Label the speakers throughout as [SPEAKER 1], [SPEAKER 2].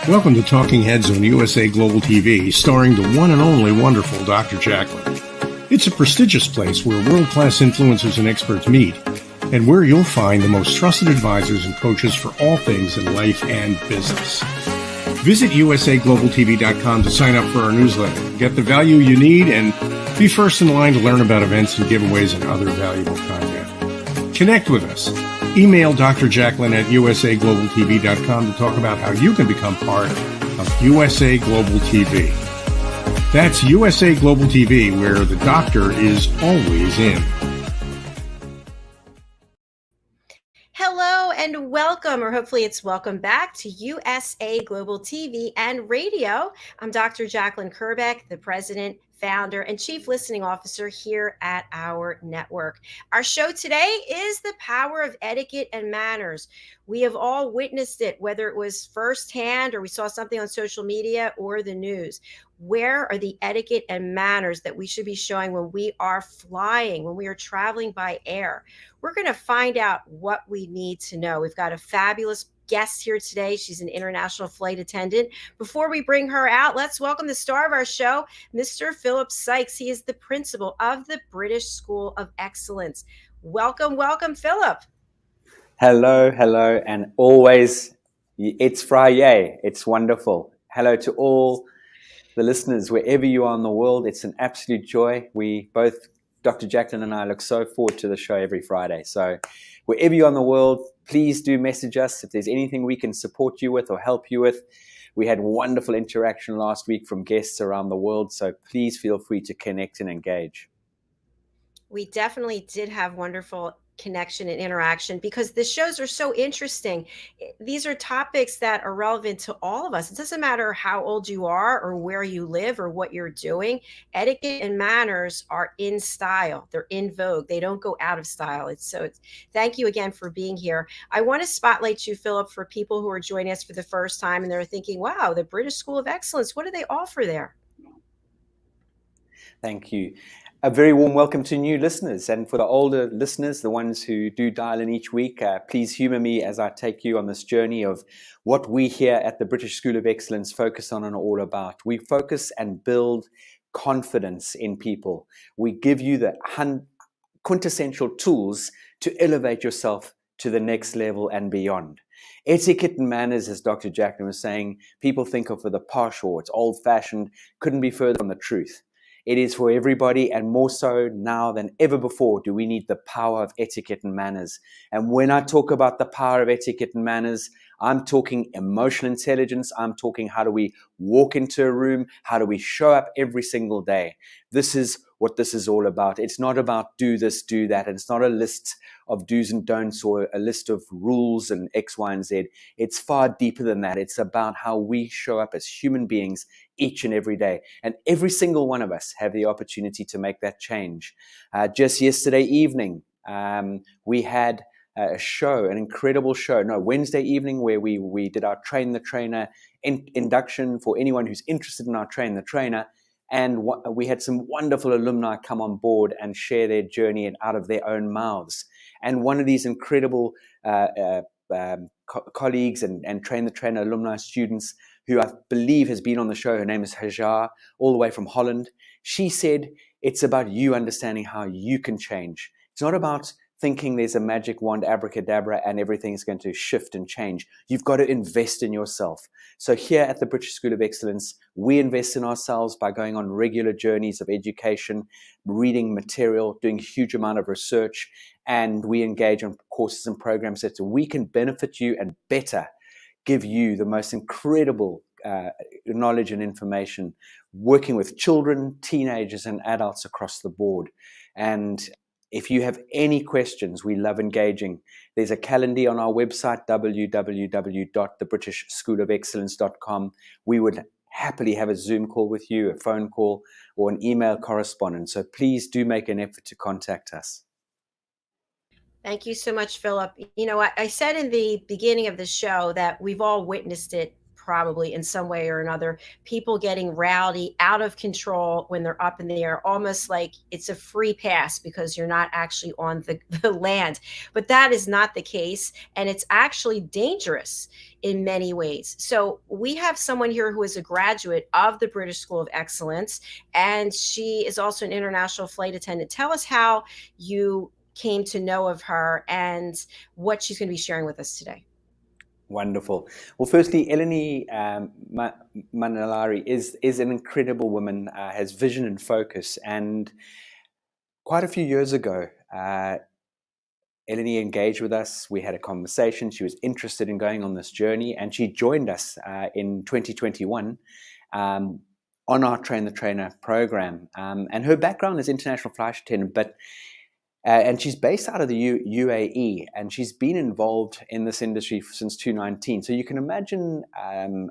[SPEAKER 1] Welcome to Talking Heads on USA Global TV, starring the one and only wonderful Dr. JACALYN. It's a prestigious place where world-class influencers and experts meet, and where you'll find the most trusted advisors and coaches for all things in life and business. Visit usaglobaltv.com to sign up for our newsletter, get the value you need, and be first in line to learn about events and giveaways and other valuable content. Connect with us. Email Dr. JACALYN at usaglobaltv.com to talk about how you can become part of USA Global TV. That's USA Global TV, where the doctor is always in.
[SPEAKER 2] Hello and welcome, or hopefully it's welcome back to USA Global TV and Radio. I'm Dr. JACALYN KERBECK, the president, founder, and chief listening officer here at our network. Our show today is the power of etiquette and manners. We have all witnessed it, whether it was firsthand or we saw something on social media or the news. Where are the etiquette and manners that we should be showing when we are flying, when we are traveling by air? We're going to find out what we need to know. We've got a fabulous guest here today. She's an international flight attendant. Before we bring her out, let's welcome the star of our show, Mr. Philip Sykes. He is the principal of the British School of Excellence. Welcome, Philip.
[SPEAKER 3] Hello, and always, it's Friday. It's wonderful. Hello to all the listeners, wherever you are in the world. It's an absolute joy. We both, Dr. JACALYN and I, look so forward to the show every Friday. So wherever you are in the world, please do message us if there's anything we can support you with or help you with. We had wonderful interaction last week from guests around the world, so please feel free to connect and engage.
[SPEAKER 2] We definitely did have wonderful connection and interaction because the shows are so interesting. These are topics that are relevant to all of us. It doesn't matter how old you are or where you live or what you're doing. Etiquette and manners are in style. They're in vogue. They don't go out of style. Thank you again for being here. I want to spotlight you, Philip, for people who are joining us for the first time and they're thinking, wow, the British School of Excellence, what do they offer there?
[SPEAKER 3] Thank you. A very warm welcome to new listeners, and for the older listeners, the ones who do dial in each week, please humor me as I take you on this journey of what we here at the British School of Excellence focus on and are all about. We focus and build confidence in people. We give you the quintessential tools to elevate yourself to the next level and beyond. Etiquette and manners, as Dr. JACALYN was saying, people think of for the posh or it's old-fashioned, couldn't be further from the truth. It is for everybody, and more so now than ever before do we need the power of etiquette and manners. And when I talk about the power of etiquette and manners, I'm talking emotional intelligence. I'm talking how do we walk into a room? How do we show up every single day? This is what this is all about. It's not about do this, do that. And it's not a list of do's and don'ts or a list of rules and X, Y, and Z. It's far deeper than that. It's about how we show up as human beings each and every day. And every single one of us have the opportunity to make that change. Just yesterday evening, we had a show, an incredible show. No, Wednesday evening where we did our Train the Trainer induction for anyone who's interested in our Train the Trainer. And we had some wonderful alumni come on board and share their journey out of their own mouths. And one of these incredible colleagues and Train the Trainer alumni students who I believe has been on the show, her name is Hajar, all the way from Holland. She said, it's about you understanding how you can change. It's not about thinking there's a magic wand, abracadabra, and everything's going to shift and change. You've got to invest in yourself. So here at the British School of Excellence, we invest in ourselves by going on regular journeys of education, reading material, doing a huge amount of research, and we engage on courses and programs that we can benefit you and better give you the most incredible knowledge and information, working with children, teenagers, and adults across the board. And if you have any questions, we love engaging. There's a calendar on our website, www.thebritishschoolofexcellence.com. We would happily have a Zoom call with you, a phone call, or an email correspondence. So please do make an effort to contact us.
[SPEAKER 2] Thank you so much, Philip. You know, I said in the beginning of the show that we've all witnessed it probably in some way or another, people getting rowdy, out of control when they're up in the air, almost like it's a free pass because you're not actually on the land. But that is not the case, and it's actually dangerous in many ways. So we have someone here who is a graduate of the British School of Excellence, and she is also an international flight attendant. Tell us how you came to know of her and what she's going to be sharing with us today.
[SPEAKER 3] Wonderful. Well, firstly, Eleni Manellari is an incredible woman, has vision and focus. And quite a few years ago, Eleni engaged with us. We had a conversation. She was interested in going on this journey, and she joined us in 2021 on our Train the Trainer program. And her background is international flight attendant, but and she's based out of the UAE, and she's been involved in this industry since 2019. So you can imagine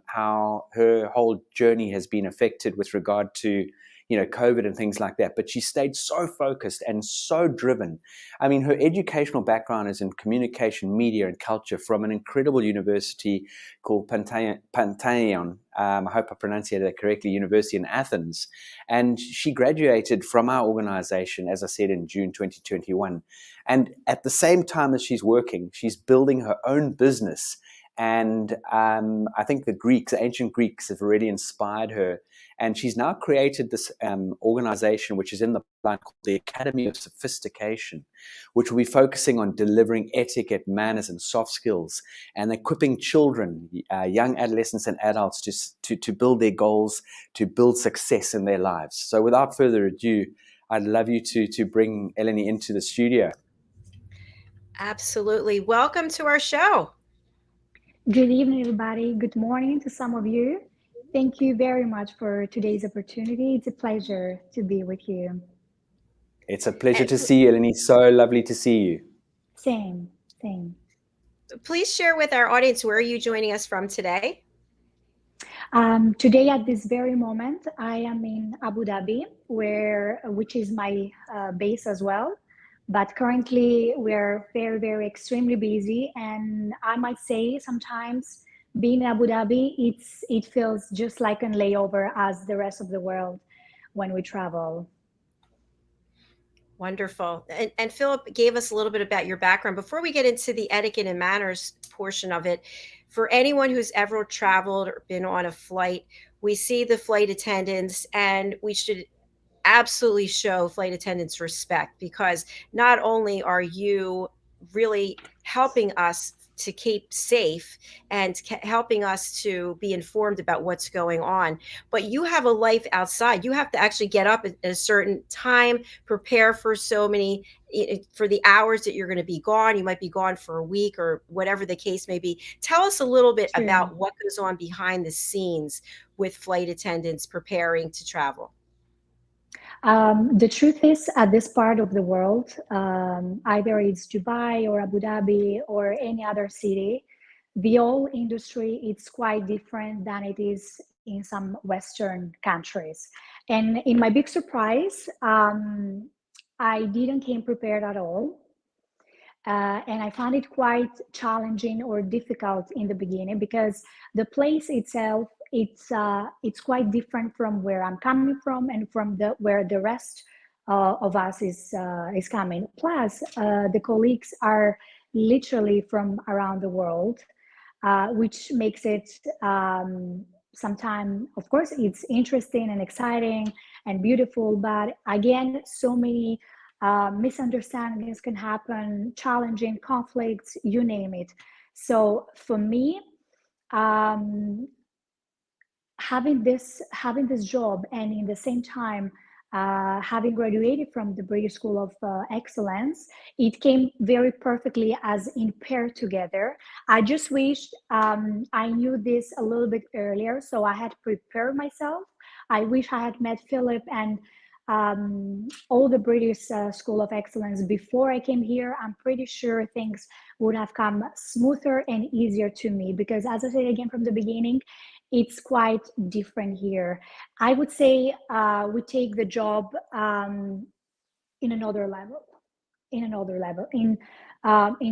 [SPEAKER 3] how her whole journey has been affected with regard to, COVID and things like that. But she stayed so focused and so driven. I mean, her educational background is in communication, media, and culture from an incredible university called Pantheon. I hope I pronounced that correctly, University in Athens. And she graduated from our organization, as I said, in June 2021. And at the same time as she's working, she's building her own business. And I think the ancient Greeks have really inspired her. And she's now created this organization, which is in the plan called the Academy of Sophistication, which will be focusing on delivering etiquette, manners, and soft skills, and equipping children, young adolescents and adults to build their goals, to build success in their lives. So without further ado, I'd love you to bring Eleni into the studio.
[SPEAKER 2] Absolutely. Welcome to our show.
[SPEAKER 4] Good evening, everybody. Good morning to some of you. Thank you very much for today's opportunity. It's a pleasure to be with you.
[SPEAKER 3] It's a pleasure to see you, Eleni. So lovely to see you.
[SPEAKER 4] Same.
[SPEAKER 2] Please share with our audience, where are you joining us from today?
[SPEAKER 4] Today, at this very moment, I am in Abu Dhabi, which is my base as well. But currently, we're very, very extremely busy. And I might say sometimes being in Abu Dhabi, it feels just like a layover as the rest of the world when we travel.
[SPEAKER 2] Wonderful. And Philip gave us a little bit about your background. Before we get into the etiquette and manners portion of it, for anyone who's ever traveled or been on a flight, we see the flight attendants, and we should absolutely show flight attendants respect, because not only are you really helping us to keep safe and helping us to be informed about what's going on, but you have a life outside. You have to actually get up at a certain time, prepare for for the hours that you're going to be gone. You might be gone for a week or whatever the case may be. Tell us a little bit about what goes on behind the scenes with flight attendants preparing to travel.
[SPEAKER 4] The truth is, at this part of the world, either it's Dubai or Abu Dhabi or any other city, the whole industry is quite different than it is in some Western countries. And in my big surprise, I didn't came prepared at all. And I found it quite challenging or difficult in the beginning, because the place itself, it's quite different from where I'm coming from and from where the rest of us is coming. Plus, the colleagues are literally from around the world, which makes it sometimes, of course, it's interesting and exciting and beautiful, but again, so many misunderstandings can happen, challenging conflicts, you name it. So for me, having this job, and in the same time having graduated from the British School of Excellence, it came very perfectly as in pair together. I just wished I knew this a little bit earlier, so I had prepared myself. I wish I had met Philip and all the British School of Excellence before I came here. I'm pretty sure things would have come smoother and easier to me, because as I said again from the beginning, it's quite different here. I would say we take the job in another level, in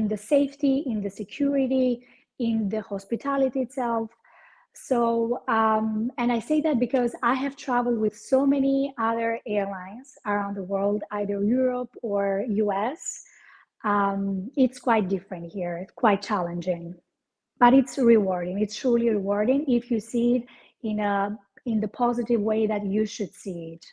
[SPEAKER 4] the safety, in the security, in the hospitality itself. So, and I say that because I have traveled with so many other airlines around the world, either Europe or US. It's quite different here. It's quite challenging, but it's rewarding. It's truly rewarding if you see it in the positive way that you should see it.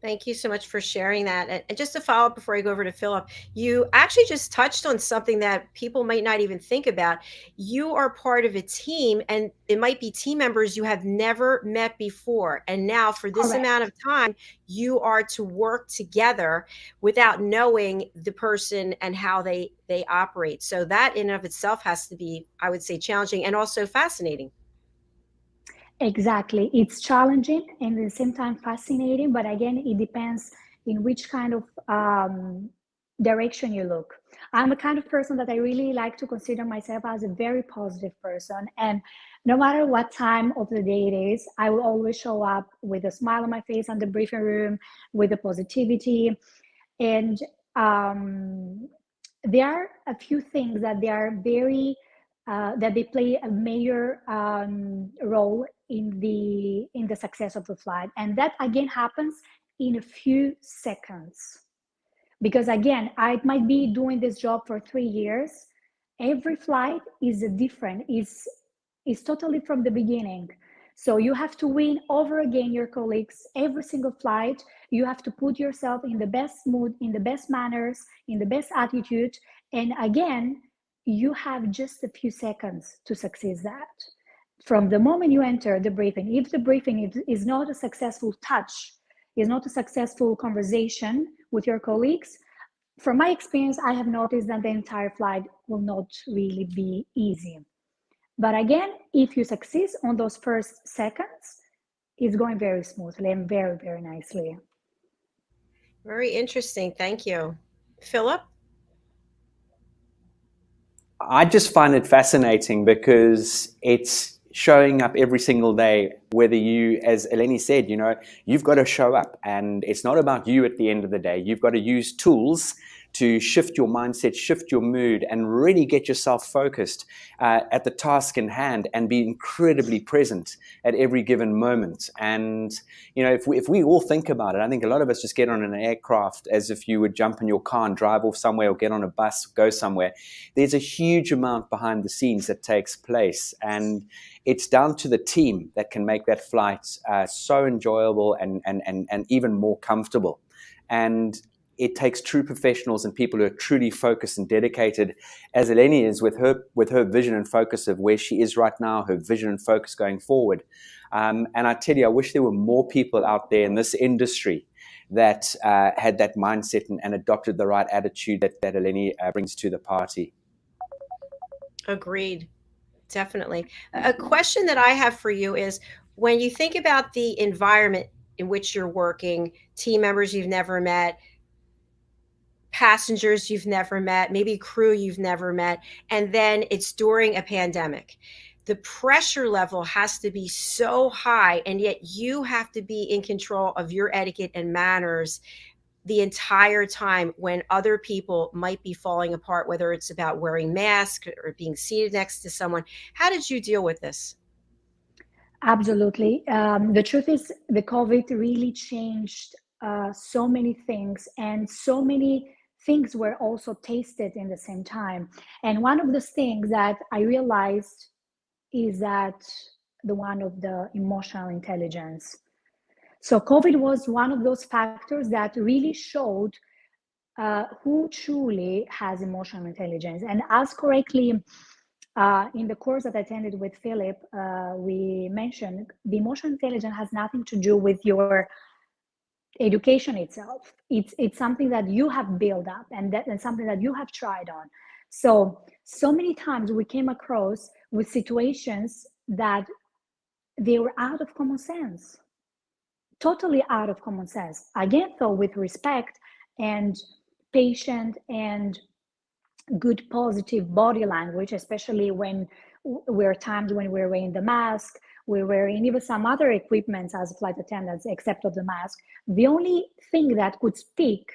[SPEAKER 2] Thank you so much for sharing that. And just to follow up before I go over to Philip, you actually just touched on something that people might not even think about. You are part of a team, and it might be team members you have never met before. And now, for this amount of
[SPEAKER 4] Correct.
[SPEAKER 2] time, you are to work together without knowing the person and how they operate. So that in and of itself has to be, I would say, challenging and also fascinating.
[SPEAKER 4] Exactly. It's challenging and at the same time fascinating, but again, it depends in which kind of direction you look. I'm a kind of person that I really like to consider myself as a very positive person. And no matter what time of the day it is, I will always show up with a smile on my face in the briefing room, with the positivity. And um, there are a few things that they are very that they play a major role in the success of the flight, and that again happens in a few seconds. Because again, I might be doing this job for 3 years. Every flight is different. Is totally from the beginning. So you have to win over again your colleagues every single flight. You have to put yourself in the best mood, in the best manners, in the best attitude. And again, you have just a few seconds to succeed that. From the moment you enter the briefing, if the briefing is not a successful touch, is not a successful conversation with your colleagues, from my experience, I have noticed that the entire flight will not really be easy. But again, if you succeed on those first seconds, it's going very smoothly and very, very nicely.
[SPEAKER 2] Very interesting. Thank you. Philip?
[SPEAKER 3] I just find it fascinating because it's showing up every single day, whether you, as Eleni said, you've got to show up, and it's not about you at the end of the day. You've got to use tools to shift your mindset, shift your mood, and really get yourself focused at the task in hand and be incredibly present at every given moment. And, if we all think about it, I think a lot of us just get on an aircraft as if you would jump in your car and drive off somewhere, or get on a bus, go somewhere. There's a huge amount behind the scenes that takes place. And it's down to the team that can make that flight so enjoyable and even more comfortable. And it takes true professionals and people who are truly focused and dedicated, as Eleni is with her vision and focus of where she is right now, her vision and focus going forward. And I tell you, I wish there were more people out there in this industry that had that mindset and adopted the right attitude that Eleni brings to the party.
[SPEAKER 2] Agreed. Definitely. A question that I have for you is, when you think about the environment in which you're working, team members you've never met, passengers you've never met, maybe crew you've never met, and then it's during a pandemic. The pressure level has to be so high, and yet you have to be in control of your etiquette and manners the entire time when other people might be falling apart, whether it's about wearing masks or being seated next to someone. How did you deal with this?
[SPEAKER 4] Absolutely. The truth is, the COVID really changed so many things, and so many things were also tasted in the same time. And one of those things that I realized is that the one of the emotional intelligence. So COVID was one of those factors that really showed who truly has emotional intelligence. And as correctly in the course that I attended with Philip, we mentioned the emotional intelligence has nothing to do with your education itself. It's something that you have built up, and something that you have tried on. So many times we came across with situations that they were out of common sense, totally out of common sense. Again, though, with respect and patient and good positive body language, especially when we're times when we're wearing the mask, we're wearing even some other equipment as flight attendants, except of the mask. The only thing that could speak,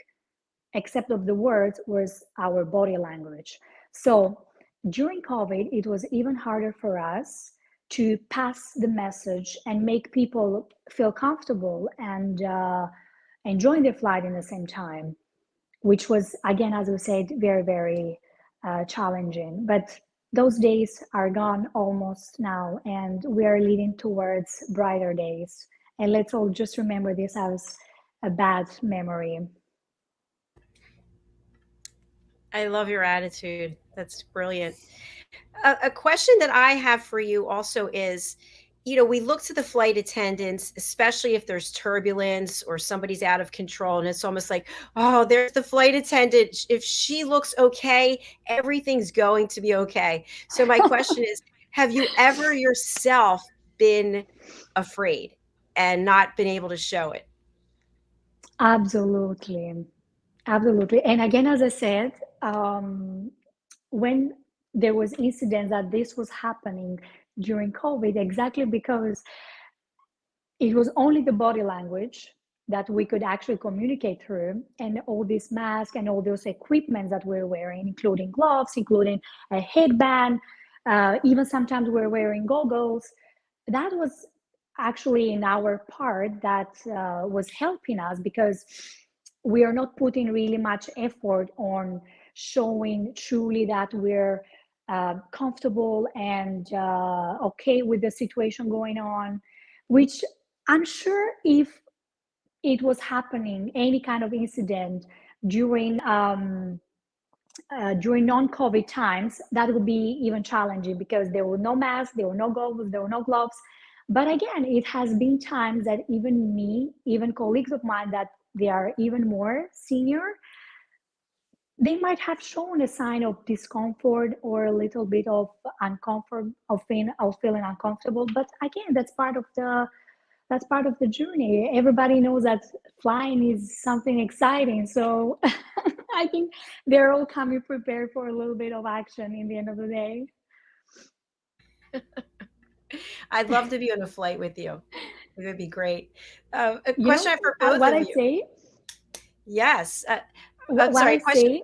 [SPEAKER 4] except of the words, was our body language. So during COVID, it was even harder for us to pass the message and make people feel comfortable and enjoying their flight in the same time, which was, again, as we said, very, very challenging. But those days are gone almost now, and we are leading towards brighter days. And let's all just remember this as a bad memory.
[SPEAKER 2] I love your attitude. That's brilliant. A question that I have for you also is, we look to the flight attendants, especially if there's turbulence or somebody's out of control, and it's almost like, oh, there's the flight attendant. If she looks okay, everything's going to be okay. So my question is, have you ever yourself been afraid and not been able to show it?
[SPEAKER 4] Absolutely. Absolutely. And again, as I said, when there was incidents that this was happening during COVID, exactly because it was only the body language that we could actually communicate through, and all these masks and all those equipments that we're wearing, including gloves, including a headband, even sometimes we're wearing goggles. That was actually in our part that was helping us, because we are not putting really much effort on showing truly that we're comfortable and okay with the situation going on, which I'm sure if it was happening, any kind of incident during non-COVID times, that would be even challenging, because there were no masks, there were no goggles, there were no gloves. But again, it has been times that even me, even colleagues of mine that they are even more senior, they might have shown a sign of discomfort or a little bit of uncomfort, of feeling uncomfortable. But again, that's part of the journey. Everybody knows that flying is something exciting. So I think they're all coming prepared for a little bit of action in the end of the day.
[SPEAKER 2] I'd love to be on a flight with you. It would be great. A
[SPEAKER 4] You
[SPEAKER 2] question
[SPEAKER 4] know
[SPEAKER 2] I have for both
[SPEAKER 4] what
[SPEAKER 2] of
[SPEAKER 4] I
[SPEAKER 2] you.
[SPEAKER 4] say?
[SPEAKER 2] Yes.
[SPEAKER 4] What
[SPEAKER 2] Sorry,
[SPEAKER 4] I
[SPEAKER 2] question.
[SPEAKER 4] say?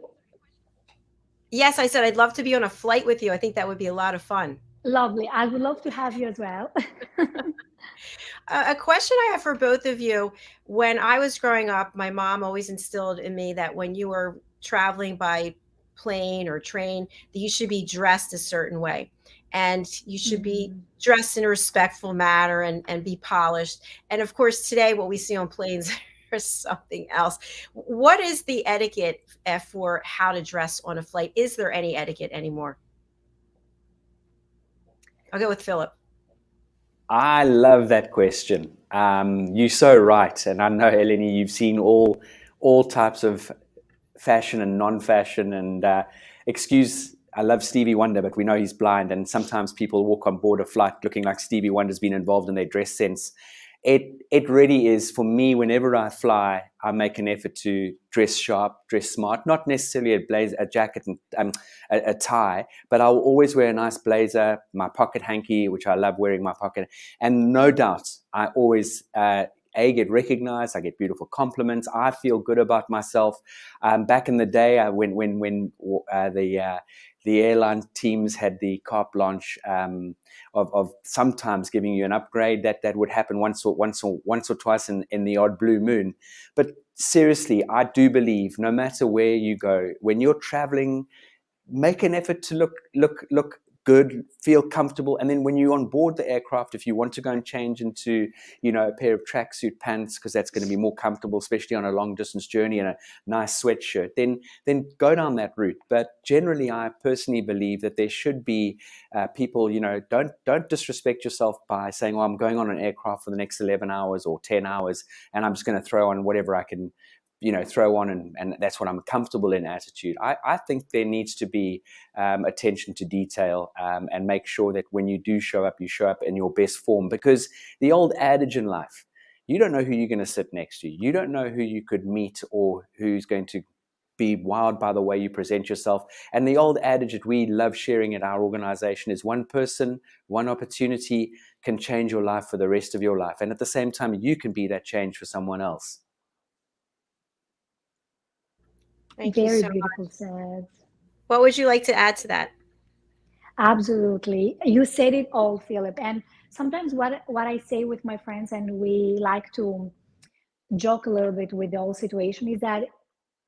[SPEAKER 2] Yes, I said I'd love to be on a flight with you. I think that would be a lot of fun.
[SPEAKER 4] Lovely. I would love to have you as well.
[SPEAKER 2] A question I have for both of you. When I was growing up, my mom always instilled in me that when you were traveling by plane or train, that you should be dressed a certain way. And you should be
[SPEAKER 4] Mm.
[SPEAKER 2] dressed in a respectful manner and be polished. And of course, today, what we see on planes is something else. What is the etiquette for how to dress on a flight? Is there any etiquette anymore? I'll go with Philip.
[SPEAKER 3] I love that question. You're so right, and I know, Eleni, you've seen all types of fashion and non-fashion. And excuse, I love Stevie Wonder, but we know he's blind, and sometimes people walk on board a flight looking like Stevie Wonder's been involved in their dress sense. It really is, for me, whenever I fly, I make an effort to dress sharp, dress smart, not necessarily a blazer, a jacket, and a tie, but I'll always wear a nice blazer, my pocket hanky, which I love wearing my pocket. And no doubt, I always get recognized. I get beautiful compliments. I feel good about myself. Back in the day, when the airline teams had the carte blanche of sometimes giving you an upgrade, that would happen once or twice in the odd blue moon. But seriously, I do believe no matter where you go, when you're traveling, make an effort to look good, feel comfortable. And then when you're on board the aircraft, if you want to go and change into, a pair of tracksuit pants, because that's going to be more comfortable, especially on a long distance journey, and a nice sweatshirt, then go down that route. But generally, I personally believe that there should be people, don't disrespect yourself by saying, well, I'm going on an aircraft for the next 11 hours or 10 hours, and I'm just going to throw on whatever I can throw on, and that's what I'm comfortable in attitude. I think there needs to be attention to detail, and make sure that when you do show up, you show up in your best form. Because the old adage in life, you don't know who you're going to sit next to. You don't know who you could meet or who's going to be wowed by the way you present yourself. And the old adage that we love sharing at our organization is one person, one opportunity can change your life for the rest of your life. And at the same time, you can be that change for someone else.
[SPEAKER 2] Thank you
[SPEAKER 4] Very
[SPEAKER 2] so
[SPEAKER 4] beautiful
[SPEAKER 2] much.
[SPEAKER 4] said.
[SPEAKER 2] What would you like to add to that?
[SPEAKER 4] Absolutely. You said it all, Philip. And sometimes what I say with my friends, and we like to joke a little bit with the whole situation, is that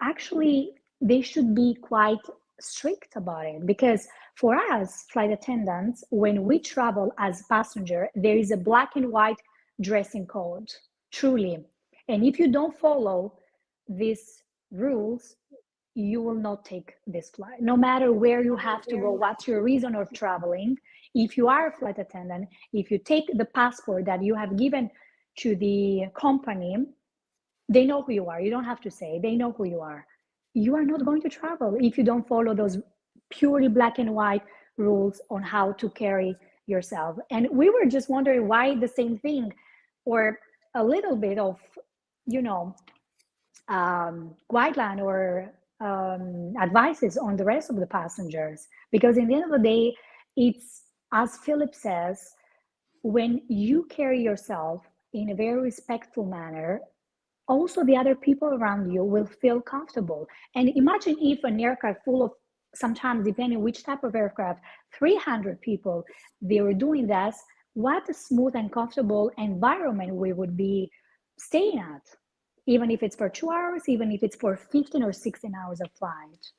[SPEAKER 4] actually they should be quite strict about it, because for us flight attendants, when we travel as passenger, there is a black and white dressing code, truly. And if you don't follow these rules, you will not take this flight, no matter where you have to go, what's your reason of traveling. If you are a flight attendant, if you take the passport that you have given to the company, they know who you are. You don't have to say, they know who you are. You are not going to travel if you don't follow those purely black and white rules on how to carry yourself. And we were just wondering why the same thing, or a little bit of, you know, guideline or advices on the rest of the passengers. Because in the end of the day, it's, as Philip says, when you carry yourself in a very respectful manner, also the other people around you will feel comfortable. And imagine if an aircraft full of, sometimes depending which type of aircraft, 300 people, they were doing this, what a smooth and comfortable environment we would be staying at, even if it's for 2 hours, even if it's for 15 or 16 hours of flight.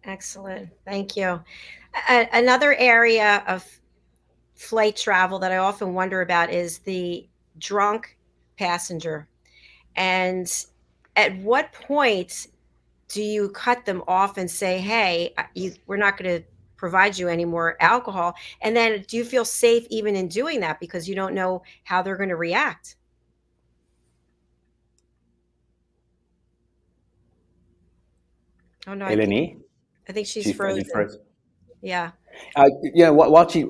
[SPEAKER 2] Excellent. Thank you. Another area of flight travel that I often wonder about is the drunk passenger. And at what point do you cut them off and say, hey, we're not going to provide you any more alcohol? And then do you feel safe even in doing that because you don't know how they're going to react? Oh no,
[SPEAKER 3] Eleni,
[SPEAKER 2] I think she's
[SPEAKER 3] she
[SPEAKER 2] frozen.
[SPEAKER 3] froze.
[SPEAKER 2] Yeah.
[SPEAKER 3] While she,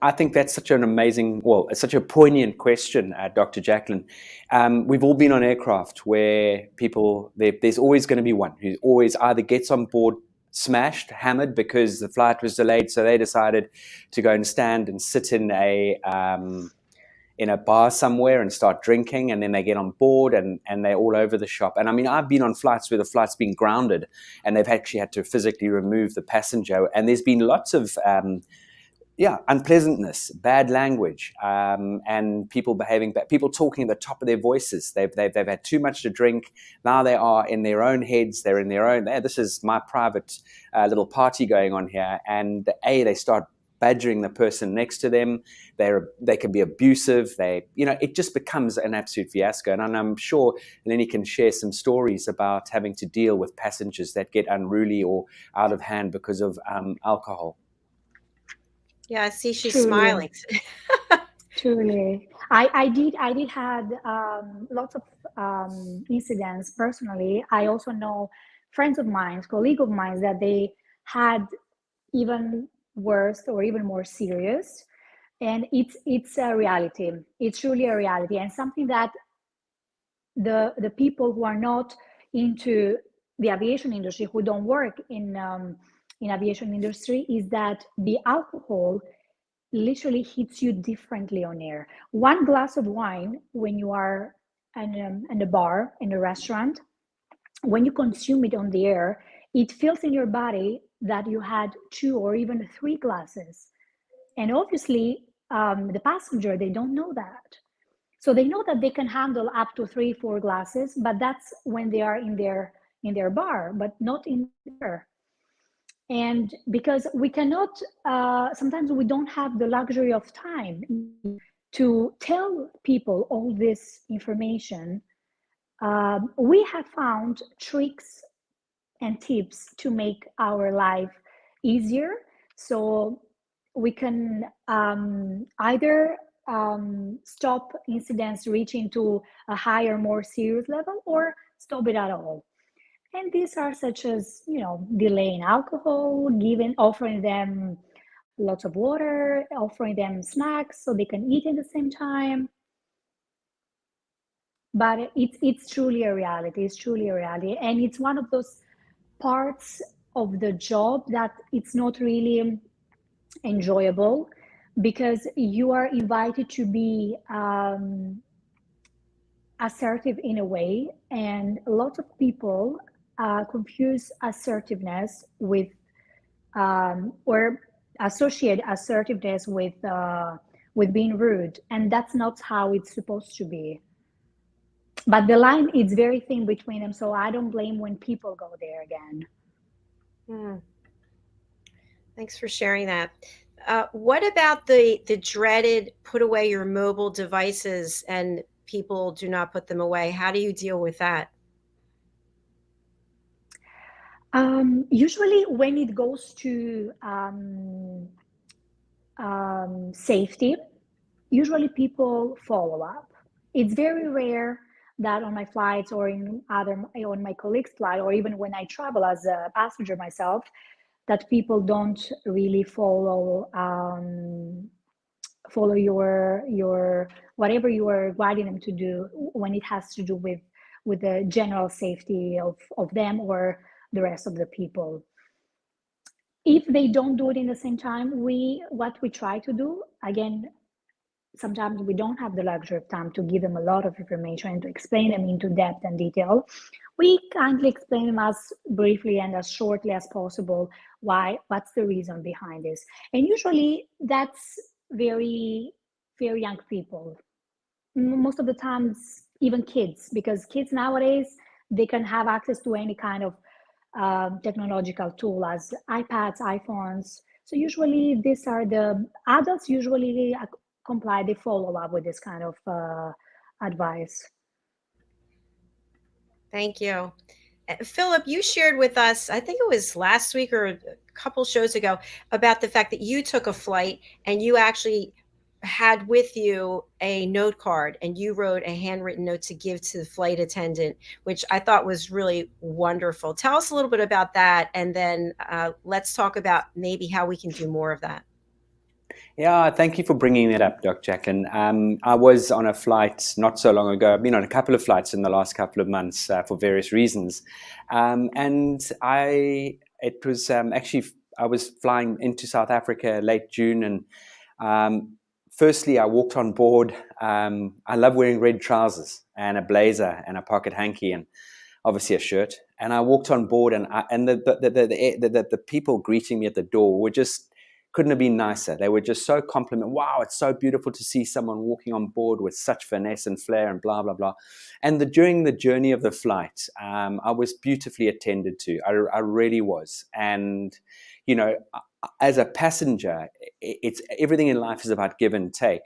[SPEAKER 3] I think that's such an amazing, well, it's such a poignant question, Dr. JACALYN. We've all been on aircraft where people, there's always going to be one who always either gets on board smashed, hammered because the flight was delayed, so they decided to go and stand and sit in a bar somewhere and start drinking, and then they get on board and they're all over the shop. And I mean, I've been on flights where the flight's been grounded and they've actually had to physically remove the passenger. And there's been lots of, unpleasantness, bad language, and people behaving bad, people talking at the top of their voices. They've had too much to drink. Now they are in their own heads. They're in their own, this is my private little party going on here. And they start badgering the person next to them. They can be abusive. It just becomes an absolute fiasco. And I'm sure Eleni can share some stories about having to deal with passengers that get unruly or out of hand because of alcohol.
[SPEAKER 2] Yeah, I see she's
[SPEAKER 4] Truly.
[SPEAKER 2] smiling.
[SPEAKER 4] Truly. I did had lots of incidents personally. I also know friends of mine, colleagues of mine, that they had even worse or even more serious. And it's a reality. It's truly a reality, and something that the people who are not into the aviation industry, who don't work in aviation industry, is that the alcohol literally hits you differently on air. One glass of wine when you are in a bar, in a restaurant, when you consume it on the air, it feels in your body that you had 2 or even 3 glasses. And obviously, the passenger, they don't know that. So they know that they can handle up to 3, 4 glasses, but that's when they are in their bar, but not in there. And because we cannot, sometimes we don't have the luxury of time to tell people all this information. We have found tricks and tips to make our life easier. So we can either stop incidents reaching to a higher, more serious level, or stop it at all. And these are such as, delaying alcohol, offering them lots of water, offering them snacks so they can eat at the same time. But it's truly a reality. It's truly a reality. And it's one of those parts of the job that it's not really enjoyable, because you are invited to be assertive in a way, and lots of people confuse assertiveness with or associate assertiveness with being rude, and that's not how it's supposed to be. But the line is very thin between them, so I don't blame when people go there again.
[SPEAKER 2] Thanks for sharing that. What about the dreaded put away your mobile devices and people do not put them away? How do you deal with that?
[SPEAKER 4] Usually when it goes to safety, usually people follow up. It's very rare that on my flights or on my colleagues' flight, or even when I travel as a passenger myself, that people don't really follow your whatever you are guiding them to do when it has to do with the general safety of them or the rest of the people. If they don't do it in the same time, what we try to do, again, sometimes we don't have the luxury of time to give them a lot of information and to explain them into depth and detail. We kindly explain them as briefly and as shortly as possible what's the reason behind this. And usually that's very, very young people. Most of the times, even kids, because kids nowadays, they can have access to any kind of technological tool as iPads, iPhones. So usually these are the adults usually comply, they follow up with this kind of advice.
[SPEAKER 2] Thank you. Philip, you shared with us, I think it was last week or a couple shows ago, about the fact that you took a flight and you actually had with you a note card and you wrote a handwritten note to give to the flight attendant, which I thought was really wonderful. Tell us a little bit about that, and then let's talk about maybe how we can do more of that.
[SPEAKER 3] Yeah, thank you for bringing that up, Dr. JACALYN. I was on a flight not so long ago. I've been on a couple of flights in the last couple of months for various reasons. And I was flying into South Africa late June. And firstly, I walked on board. I love wearing red trousers and a blazer and a pocket hanky and obviously a shirt. And I walked on board, and the people greeting me at the door were just couldn't have been nicer. They were just so complimentary. Wow, it's so beautiful to see someone walking on board with such finesse and flair and blah, blah, blah. And during the journey of the flight, I was beautifully attended to. I really was. And, you know, as a passenger, it's everything in life is about give and take.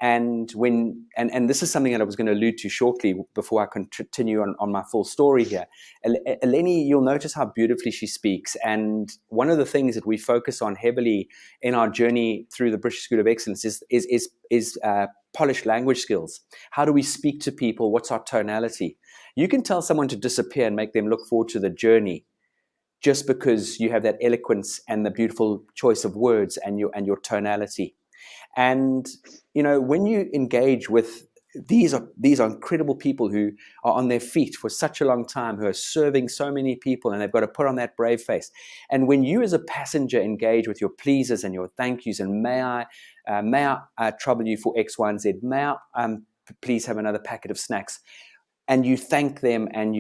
[SPEAKER 3] And this is something that I was going to allude to shortly before I continue on my full story here. Eleni, you'll notice how beautifully she speaks. And one of the things that we focus on heavily in our journey through the British School of Excellence is polished language skills. How do we speak to people? What's our tonality? You can tell someone to disappear and make them look forward to the journey just because you have that eloquence and the beautiful choice of words and your tonality. And, you know, when you engage with these are incredible people who are on their feet for such a long time, who are serving so many people, and they've got to put on that brave face. And when you as a passenger engage with your pleases and your thank yous, and may I trouble you for X, Y, and Z, may I please have another packet of snacks, and you thank them, and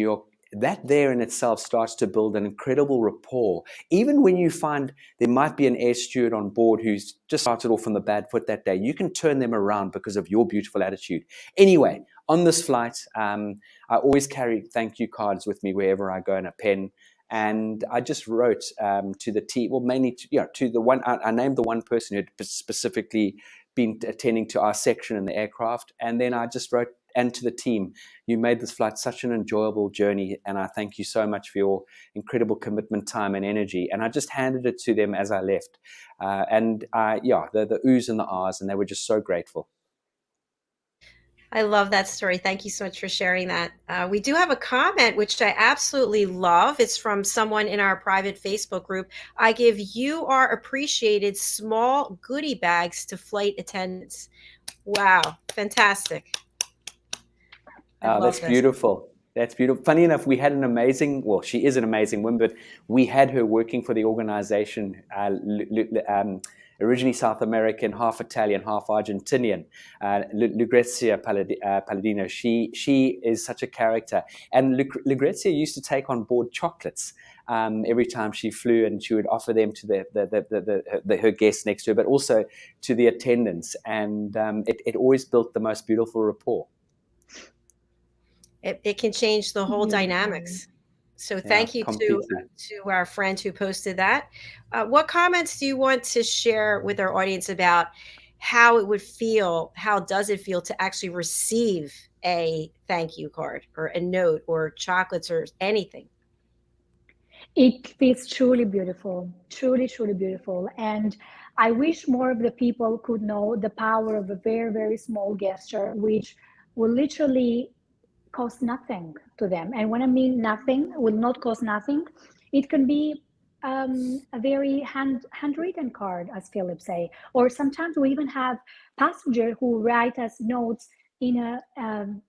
[SPEAKER 3] that there in itself starts to build an incredible rapport. Even when you find there might be an air steward on board who's just started off on the bad foot that day, you can turn them around because of your beautiful attitude. Anyway, on this flight, I always carry thank you cards with me wherever I go, and a pen. And I just wrote to the team, well, mainly to the one. I named the one person who had specifically been attending to our section in the aircraft, and then I just wrote, and to the team, you made this flight such an enjoyable journey, and I thank you so much for your incredible commitment, time, and energy. And I just handed it to them as I left. The oohs and the ahs, and they were just so grateful.
[SPEAKER 2] I love that story. Thank you so much for sharing that. We do have a comment, which I absolutely love. It's from someone in our private Facebook group. I give you our appreciated small goodie bags to flight attendants. Wow, fantastic.
[SPEAKER 3] That's beautiful. That's beautiful. Funny enough, we had she is an amazing woman, but we had her working for the organization, originally South American, half Italian, half Argentinian, Lucrezia Palladino. She is such a character. And Lucrezia used to take on board chocolates every time she flew, and she would offer them to her guests next to her, but also to the attendants. And it always built the most beautiful rapport.
[SPEAKER 2] It can change the whole dynamics. So thank you to our friend who posted that. What comments do you want to share with our audience about how it would feel, how does it feel to actually receive a thank you card or a note or chocolates or anything?
[SPEAKER 4] It feels truly beautiful, truly, truly beautiful. And I wish more of the people could know the power of a very, very small gesture, which will literally cost nothing to them. And when I mean nothing, will not cost nothing, it can be a very handwritten card, as Philip say, or sometimes we even have passengers who write us notes in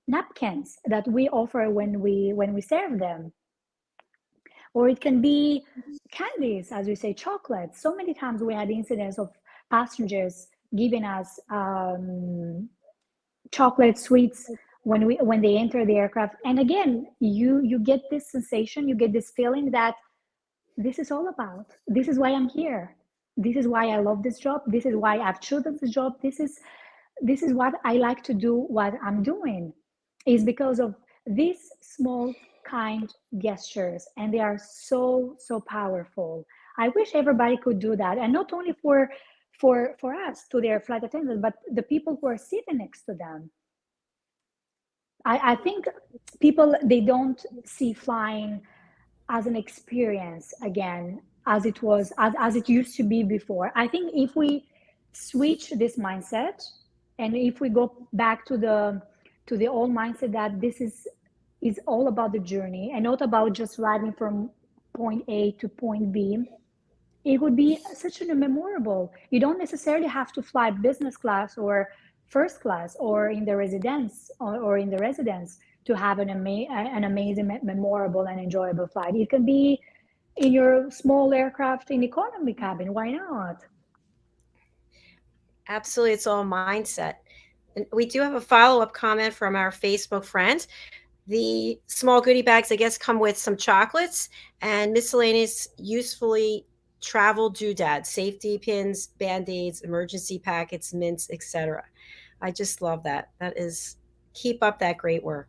[SPEAKER 4] napkins that we offer when we serve them. Or it can be candies, as we say, chocolates. So many times we had incidents of passengers giving us chocolate sweets when they enter the aircraft. And again, you get this sensation, you get this feeling that this is all about. This is why I'm here. This is why I love this job. This is why I've chosen this job. This is what I like to do. What I'm doing is because of these small, kind gestures, and they are so powerful. I wish everybody could do that, and not only for us, to their flight attendants, but the people who are sitting next to them. I think people, they don't see flying as an experience again as it was, as it used to be before. I think if we switch this mindset, and if we go back to the old mindset that this is all about the journey and not about just riding from point A to point B, it would be such a memorable. You don't necessarily have to fly business class or first class or in the residence or in the residence to have an amazing, memorable, and enjoyable flight. It can be in your small aircraft in economy cabin. Why not?
[SPEAKER 2] Absolutely, it's all mindset. And we do have a follow-up comment from our Facebook friend. The small goodie bags, I guess, come with some chocolates and miscellaneous usefully travel doodads, safety pins, band-aids, emergency packets, mints, etc. I just love that. That is, keep up that great work.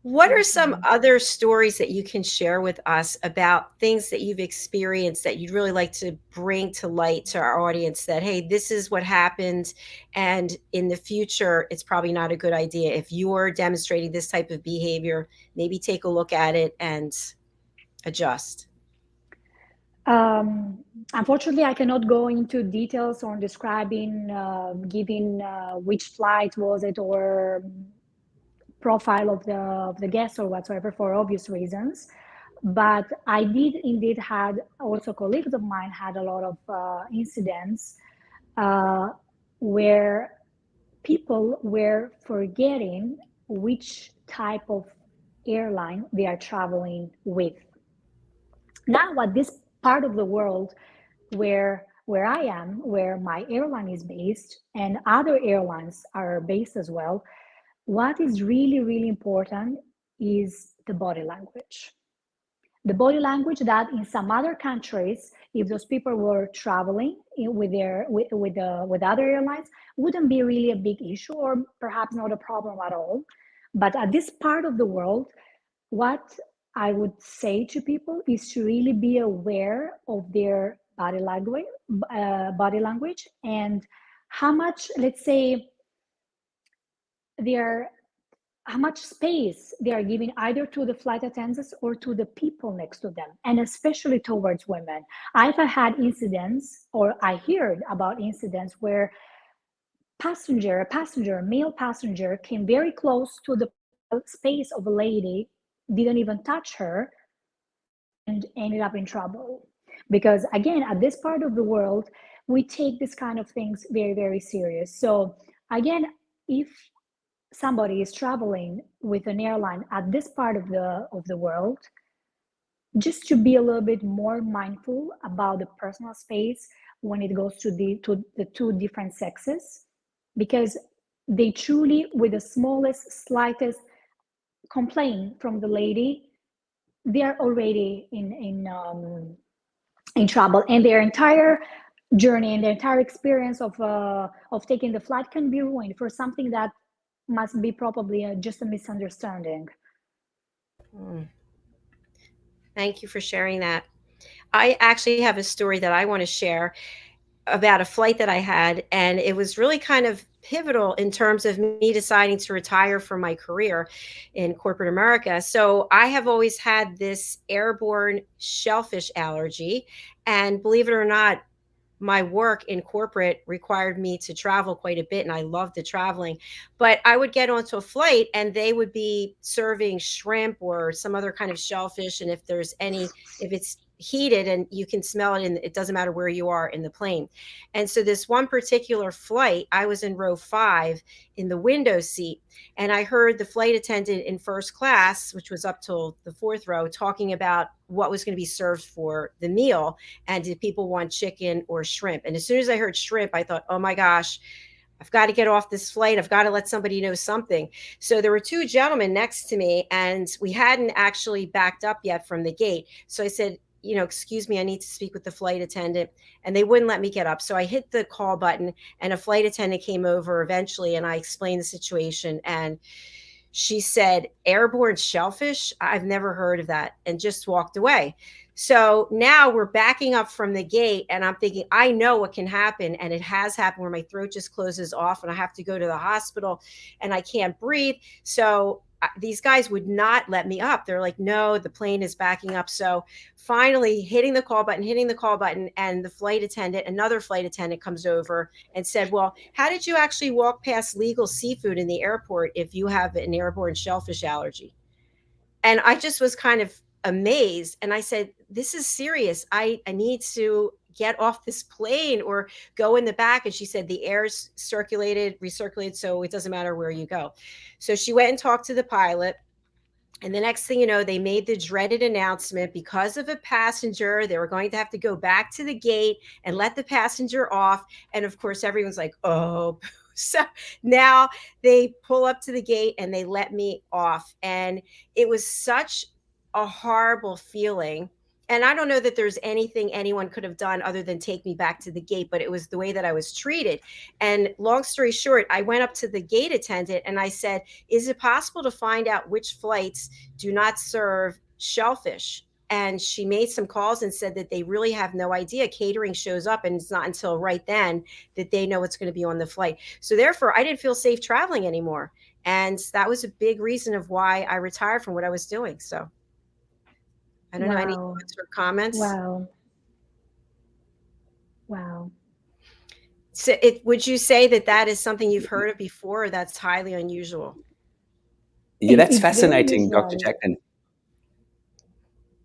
[SPEAKER 2] What are some other stories that you can share with us about things that you've experienced that you'd really like to bring to light to our audience, that, hey, this is what happened, and in the future, it's probably not a good idea. If you're demonstrating this type of behavior, maybe take a look at it and adjust.
[SPEAKER 4] Unfortunately, I cannot go into details on describing, giving which flight was it, or profile of the guest or whatsoever, for obvious reasons. But I did indeed had also colleagues of mine had a lot of incidents where people were forgetting which type of airline they are traveling with. Now, at this part of the world where I am, where my airline is based and other airlines are based as well, what is really, really important is the body language. The body language that in some other countries, if those people were traveling with other airlines, wouldn't be really a big issue, or perhaps not a problem at all. But at this part of the world, what I would say to people is to really be aware of their body language, and how much, let's say, how much space they are giving either to the flight attendants or to the people next to them, and especially towards women. I've had incidents, or I heard about incidents, where a male passenger came very close to the space of a lady, didn't even touch her, and ended up in trouble. Because again, at this part of the world, we take this kind of things very, very serious. So again, if somebody is traveling with an airline at this part of the world, just to be a little bit more mindful about the personal space when it goes to the two different sexes, because they truly, with the smallest, slightest complaint from the lady, they are already in trouble, and their entire journey and their entire experience of taking the flight can be ruined for something that must be probably just a misunderstanding.
[SPEAKER 2] Thank you for sharing that. I actually have a story that I want to share about a flight that I had, and it was really kind of pivotal in terms of me deciding to retire from my career in corporate America. So I have always had this airborne shellfish allergy, and believe it or not, my work in corporate required me to travel quite a bit, and I loved the traveling. But I would get onto a flight and they would be serving shrimp or some other kind of shellfish. And if it's heated and you can smell it, and it doesn't matter where you are in the plane. And so this one particular flight, I was in row 5 in the window seat, and I heard the flight attendant in first class, which was up till the 4th row, talking about what was going to be served for the meal, and did people want chicken or shrimp. And as soon as I heard shrimp, I thought, oh my gosh, I've got to get off this flight. I've got to let somebody know something. So there were 2 gentlemen next to me, and we hadn't actually backed up yet from the gate. So I said, excuse me, I need to speak with the flight attendant. And they wouldn't let me get up. So I hit the call button, and a flight attendant came over eventually, and I explained the situation. And she said, airborne shellfish? I've never heard of that, and just walked away. So now we're backing up from the gate, and I'm thinking, I know what can happen. And it has happened, where my throat just closes off and I have to go to the hospital and I can't breathe. So these guys would not let me up. They're like, no, the plane is backing up. So finally hitting the call button, and another flight attendant comes over and said, well, how did you actually walk past legal seafood in the airport if you have an airborne shellfish allergy? And I just was kind of amazed. And I said, this is serious. I need to get off this plane or go in the back. And she said, the air's recirculated, so it doesn't matter where you go. So she went and talked to the pilot. And the next thing you know, they made the dreaded announcement, because of a passenger, they were going to have to go back to the gate and let the passenger off. And of course, everyone's like, oh. So now they pull up to the gate and they let me off. And it was such a horrible feeling. And I don't know that there's anything anyone could have done other than take me back to the gate, but it was the way that I was treated. And long story short, I went up to the gate attendant and I said, is it possible to find out which flights do not serve shellfish? And she made some calls and said that they really have no idea. Catering shows up, and it's not until right then that they know what's going to be on the flight. So therefore, I didn't feel safe traveling anymore. And that was a big reason of why I retired from what I was doing. So I don't know, any thoughts or comments?
[SPEAKER 4] Wow.
[SPEAKER 2] So would you say that is something you've heard of before, or that's highly unusual?
[SPEAKER 3] Yeah, that's fascinating, Dr. JACALYN.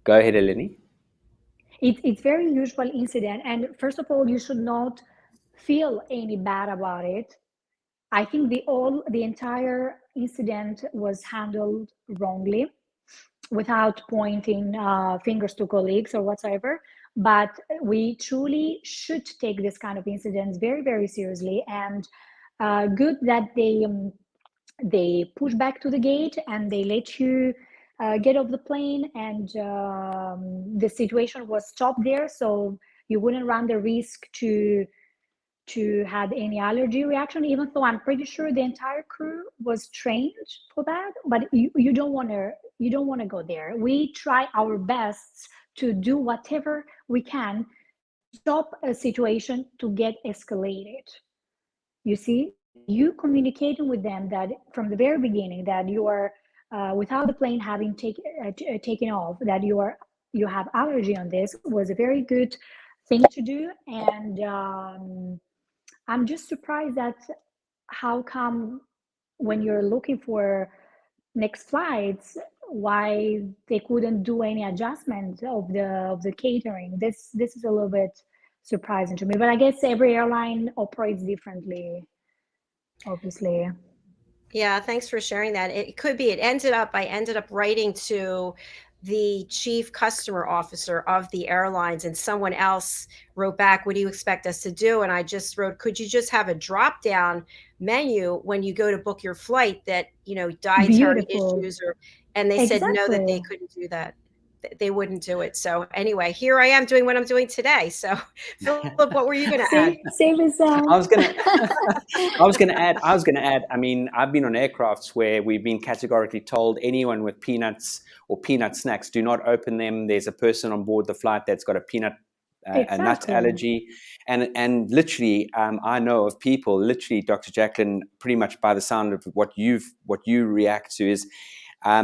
[SPEAKER 3] Go ahead, Eleni.
[SPEAKER 4] It's very unusual incident. And first of all, you should not feel any bad about it. I think the entire incident was handled wrongly, without pointing fingers to colleagues or whatsoever. But we truly should take this kind of incidents very, very seriously. And good that they push back to the gate and they let you get off the plane, and the situation was stopped there, so you wouldn't run the risk to have any allergy reaction, even though I'm pretty sure the entire crew was trained for that. But you don't want to go there. We try our best to do whatever we can to stop a situation to get escalated. You see, you communicating with them that from the very beginning that you are without the plane having taken off, that you have allergy on this, was a very good thing to do. And I'm just surprised that how come when you're looking for next flights, why they couldn't do any adjustment of the catering. This is a little bit surprising to me, but I guess every airline operates differently, obviously.
[SPEAKER 2] Yeah, thanks for sharing that. It could be. I ended up writing to the chief customer officer of the airlines, and someone else wrote back, what do you expect us to do? And I just wrote, could you just have a drop down menu when you go to book your flight that, dietary
[SPEAKER 4] Beautiful.
[SPEAKER 2] issues, and they said no, that they couldn't do that. they wouldn't do it. So anyway, here I am doing what I'm doing today. So Philip, what were you going to add?
[SPEAKER 4] Same as
[SPEAKER 3] I was gonna, I was gonna add. I mean, I've been on aircrafts where we've been categorically told anyone with peanuts or peanut snacks, do not open them. There's a person on board the flight that's got a peanut, a nut allergy, and literally, I know of people. Literally, Dr. JACALYN, pretty much by the sound of what you react to is.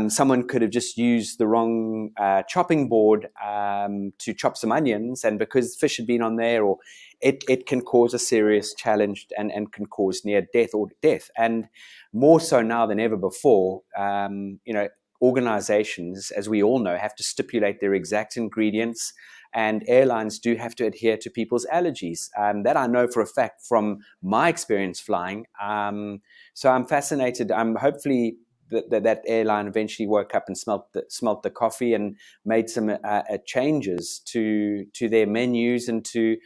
[SPEAKER 3] Someone could have just used the wrong chopping board to chop some onions, and because fish had been on there, or it can cause a serious challenge and can cause near death. And more so now than ever before, organizations, as we all know, have to stipulate their exact ingredients, and airlines do have to adhere to people's allergies. That I know for a fact from my experience flying. So I'm fascinated. I'm hopefully that airline eventually woke up and smelt the coffee and made some changes to their menus and to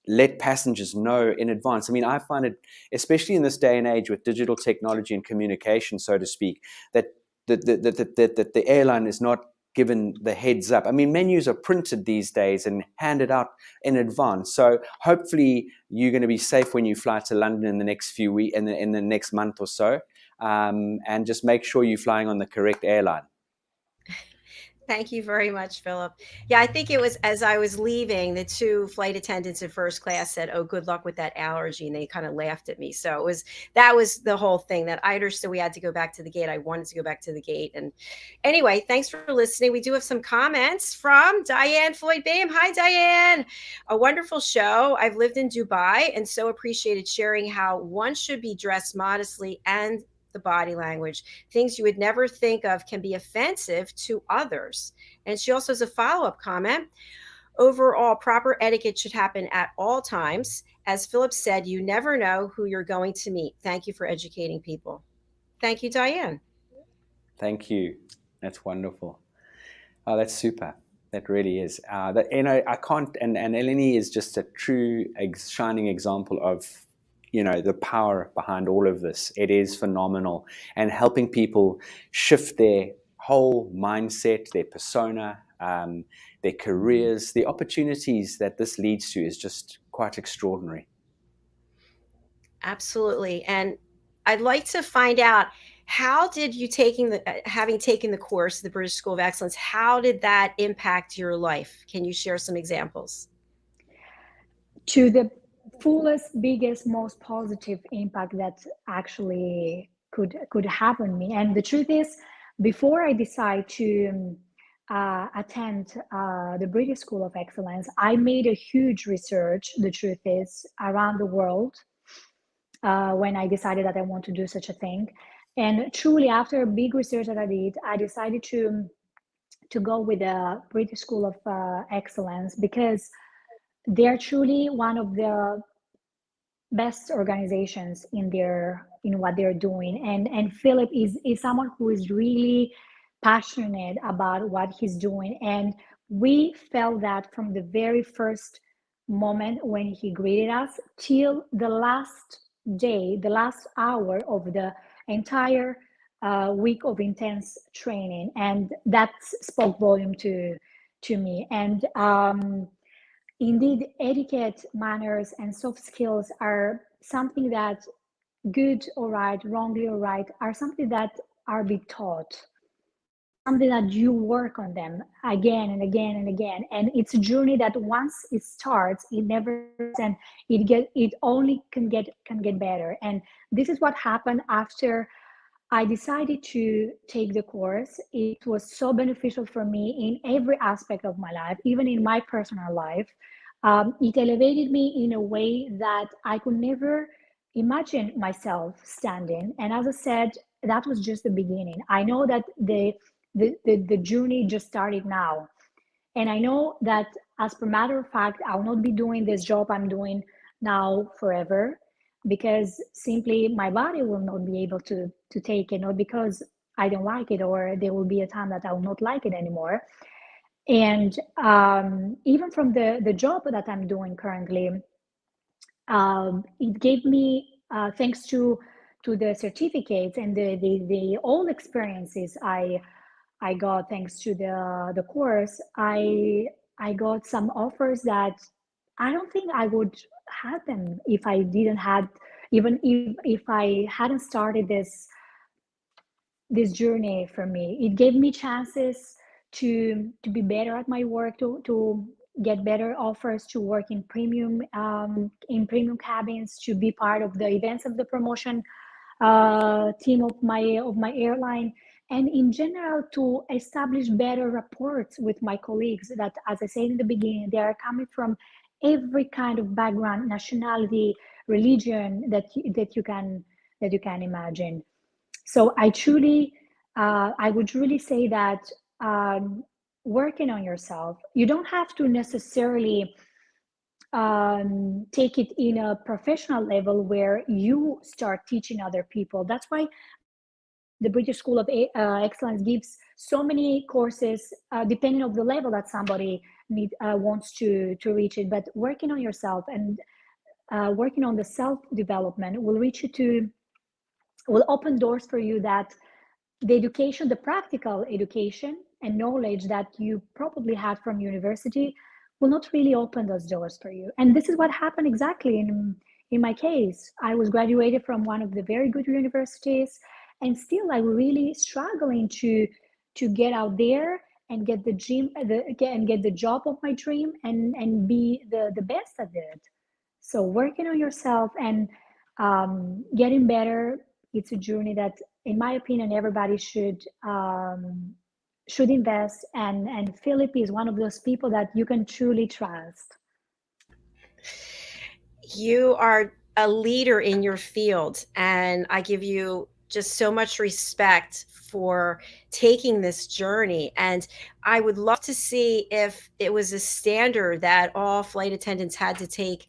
[SPEAKER 3] let passengers know in advance. I mean, I find it, especially in this day and age with digital technology and communication, so to speak, that the airline is not given the heads up. I mean, menus are printed these days and handed out in advance. So hopefully you're going to be safe when you fly to London in the next few weeks, in the next month or so. And just make sure you're flying on the correct airline.
[SPEAKER 2] Thank you very much, Philip. Yeah, I think it was as I was leaving, the two flight attendants in first class said, "Oh, good luck with that allergy," and they kind of laughed at me. So that was the whole thing, that I understood we had to go back to the gate. I wanted to go back to the gate. And anyway, thanks for listening. We do have some comments from Diane Floyd Bame. Hi, Diane. A wonderful show. I've lived in Dubai and so appreciated sharing how one should be dressed modestly and the body language. Things you would never think of can be offensive to others. And she also has a follow-up comment. Overall, proper etiquette should happen at all times. As Philip said, you never know who you're going to meet. Thank you for educating people. Thank you, Diane.
[SPEAKER 3] Thank you. That's wonderful. Oh, that's super. That really is. I can't. And Eleni is just a true shining example of the power behind all of this. It is phenomenal, and helping people shift their whole mindset, their persona, their careers, the opportunities that this leads to is just quite extraordinary.
[SPEAKER 2] Absolutely. And I'd like to find out, how did you having taken the course, the British School of Excellence, how did that impact your life? Can you share some examples?
[SPEAKER 4] To the fullest, biggest, most positive impact that actually could happen to me. And the truth is, before I decide to attend the British School of Excellence, I made a huge research, the truth is, around the world when I decided that I want to do such a thing. And truly, after a big research that I did, I decided to go with the British School of Excellence, because they're truly one of the best organizations in what they're doing. And Philip is someone who is really passionate about what he's doing. And we felt that from the very first moment when he greeted us till the last day, the last hour of the entire week of intense training. And that spoke volume to me. And indeed, etiquette, manners, and soft skills are something that, good or right, wrongly or right, are something that are be taught, something that you work on them again and again and again. And it's a journey that once it starts, it never ends, and it only can get better. And this is what happened after I decided to take the course. It was so beneficial for me in every aspect of my life, even in my personal life. It elevated me in a way that I could never imagine myself standing. And as I said, that was just the beginning. I know that the journey just started now. And I know that, as per matter of fact, I'll not be doing this job I'm doing now forever, because simply my body will not be able to take it, not because I don't like it, or there will be a time that I will not like it anymore. And even from the job that I'm doing currently, it gave me, thanks to the certificates and the all experiences I I got, thanks to the course, I got some offers that I don't think I would have them if I didn't had, even if I hadn't started this journey for me. It gave me chances to be better at my work, to get better offers to work in premium cabins, to be part of the events of the promotion team of my airline, and in general to establish better rapports with my colleagues. That, as I said in the beginning, they are coming from every kind of background, nationality, religion that you can imagine. So I would truly say that working on yourself, you don't have to necessarily take it in a professional level where you start teaching other people. That's why the British School of Excellence gives so many courses, depending on the level that somebody wants to reach it. But working on yourself and working on the self development will open doors for you that the education, the practical education and knowledge that you probably had from university will not really open those doors for you. And this is what happened exactly in my case. I was graduated from one of the very good universities, and still I was really struggling to get out there and get get the job of my dream and be the best at it. So working on yourself and getting better, it's a journey that, in my opinion, everybody should invest. And Philip is one of those people that you can truly trust.
[SPEAKER 2] You are a leader in your field, and I give you just so much respect for taking this journey. And I would love to see if it was a standard that all flight attendants had to take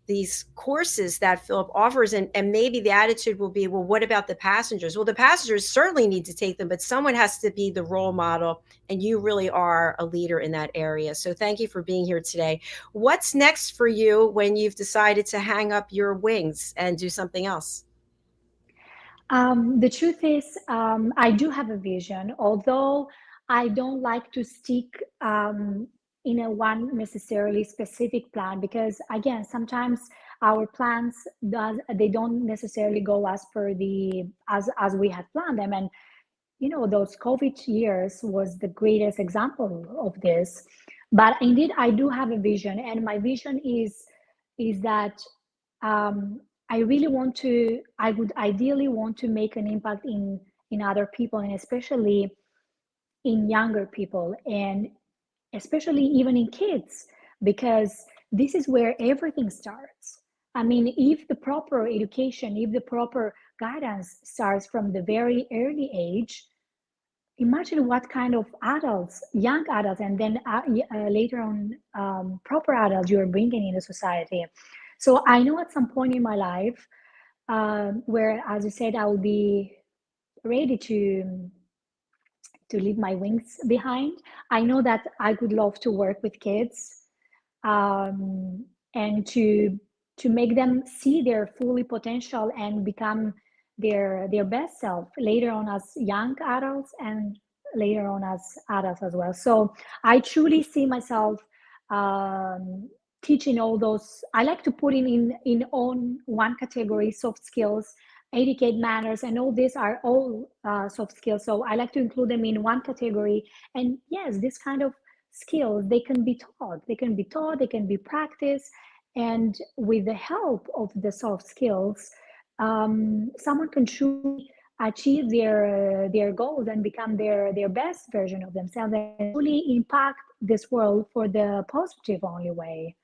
[SPEAKER 2] these courses that Philip offers, and maybe the attitude will be, well, what about the passengers? Well, the passengers certainly need to take them, but someone has to be the role model, and you really are a leader in that area. So thank you for being here today. What's next for you when you've decided to hang up your wings and do something else?
[SPEAKER 4] The truth is, I do have a vision, although I don't like to stick in a one necessarily specific plan, because again, sometimes our plans they don't necessarily go as per the as we had planned them. And those COVID years was the greatest example of this. But indeed, I do have a vision, and my vision is that I really want to. I would ideally want to make an impact in other people, and especially in younger people, and especially even in kids, because this is where everything starts. I mean, if the proper education, if the proper guidance starts from the very early age, imagine what kind of adults, young adults, and then later on proper adults you're bringing in the society. So I know at some point in my life where, as you said, I will be ready to leave my wings behind. I know that I would love to work with kids and to make them see their fully potential and become their best self later on as young adults and later on as adults as well. So I truly see myself um, teaching all those. I like to put in on one category: soft skills, etiquette, manners, and all these are all soft skills. So I like to include them in one category. And yes, this kind of skills, they can be taught, they can be practiced. And with the help of the soft skills, someone can truly achieve their goals and become their best version of themselves and truly impact this world for the positive only way.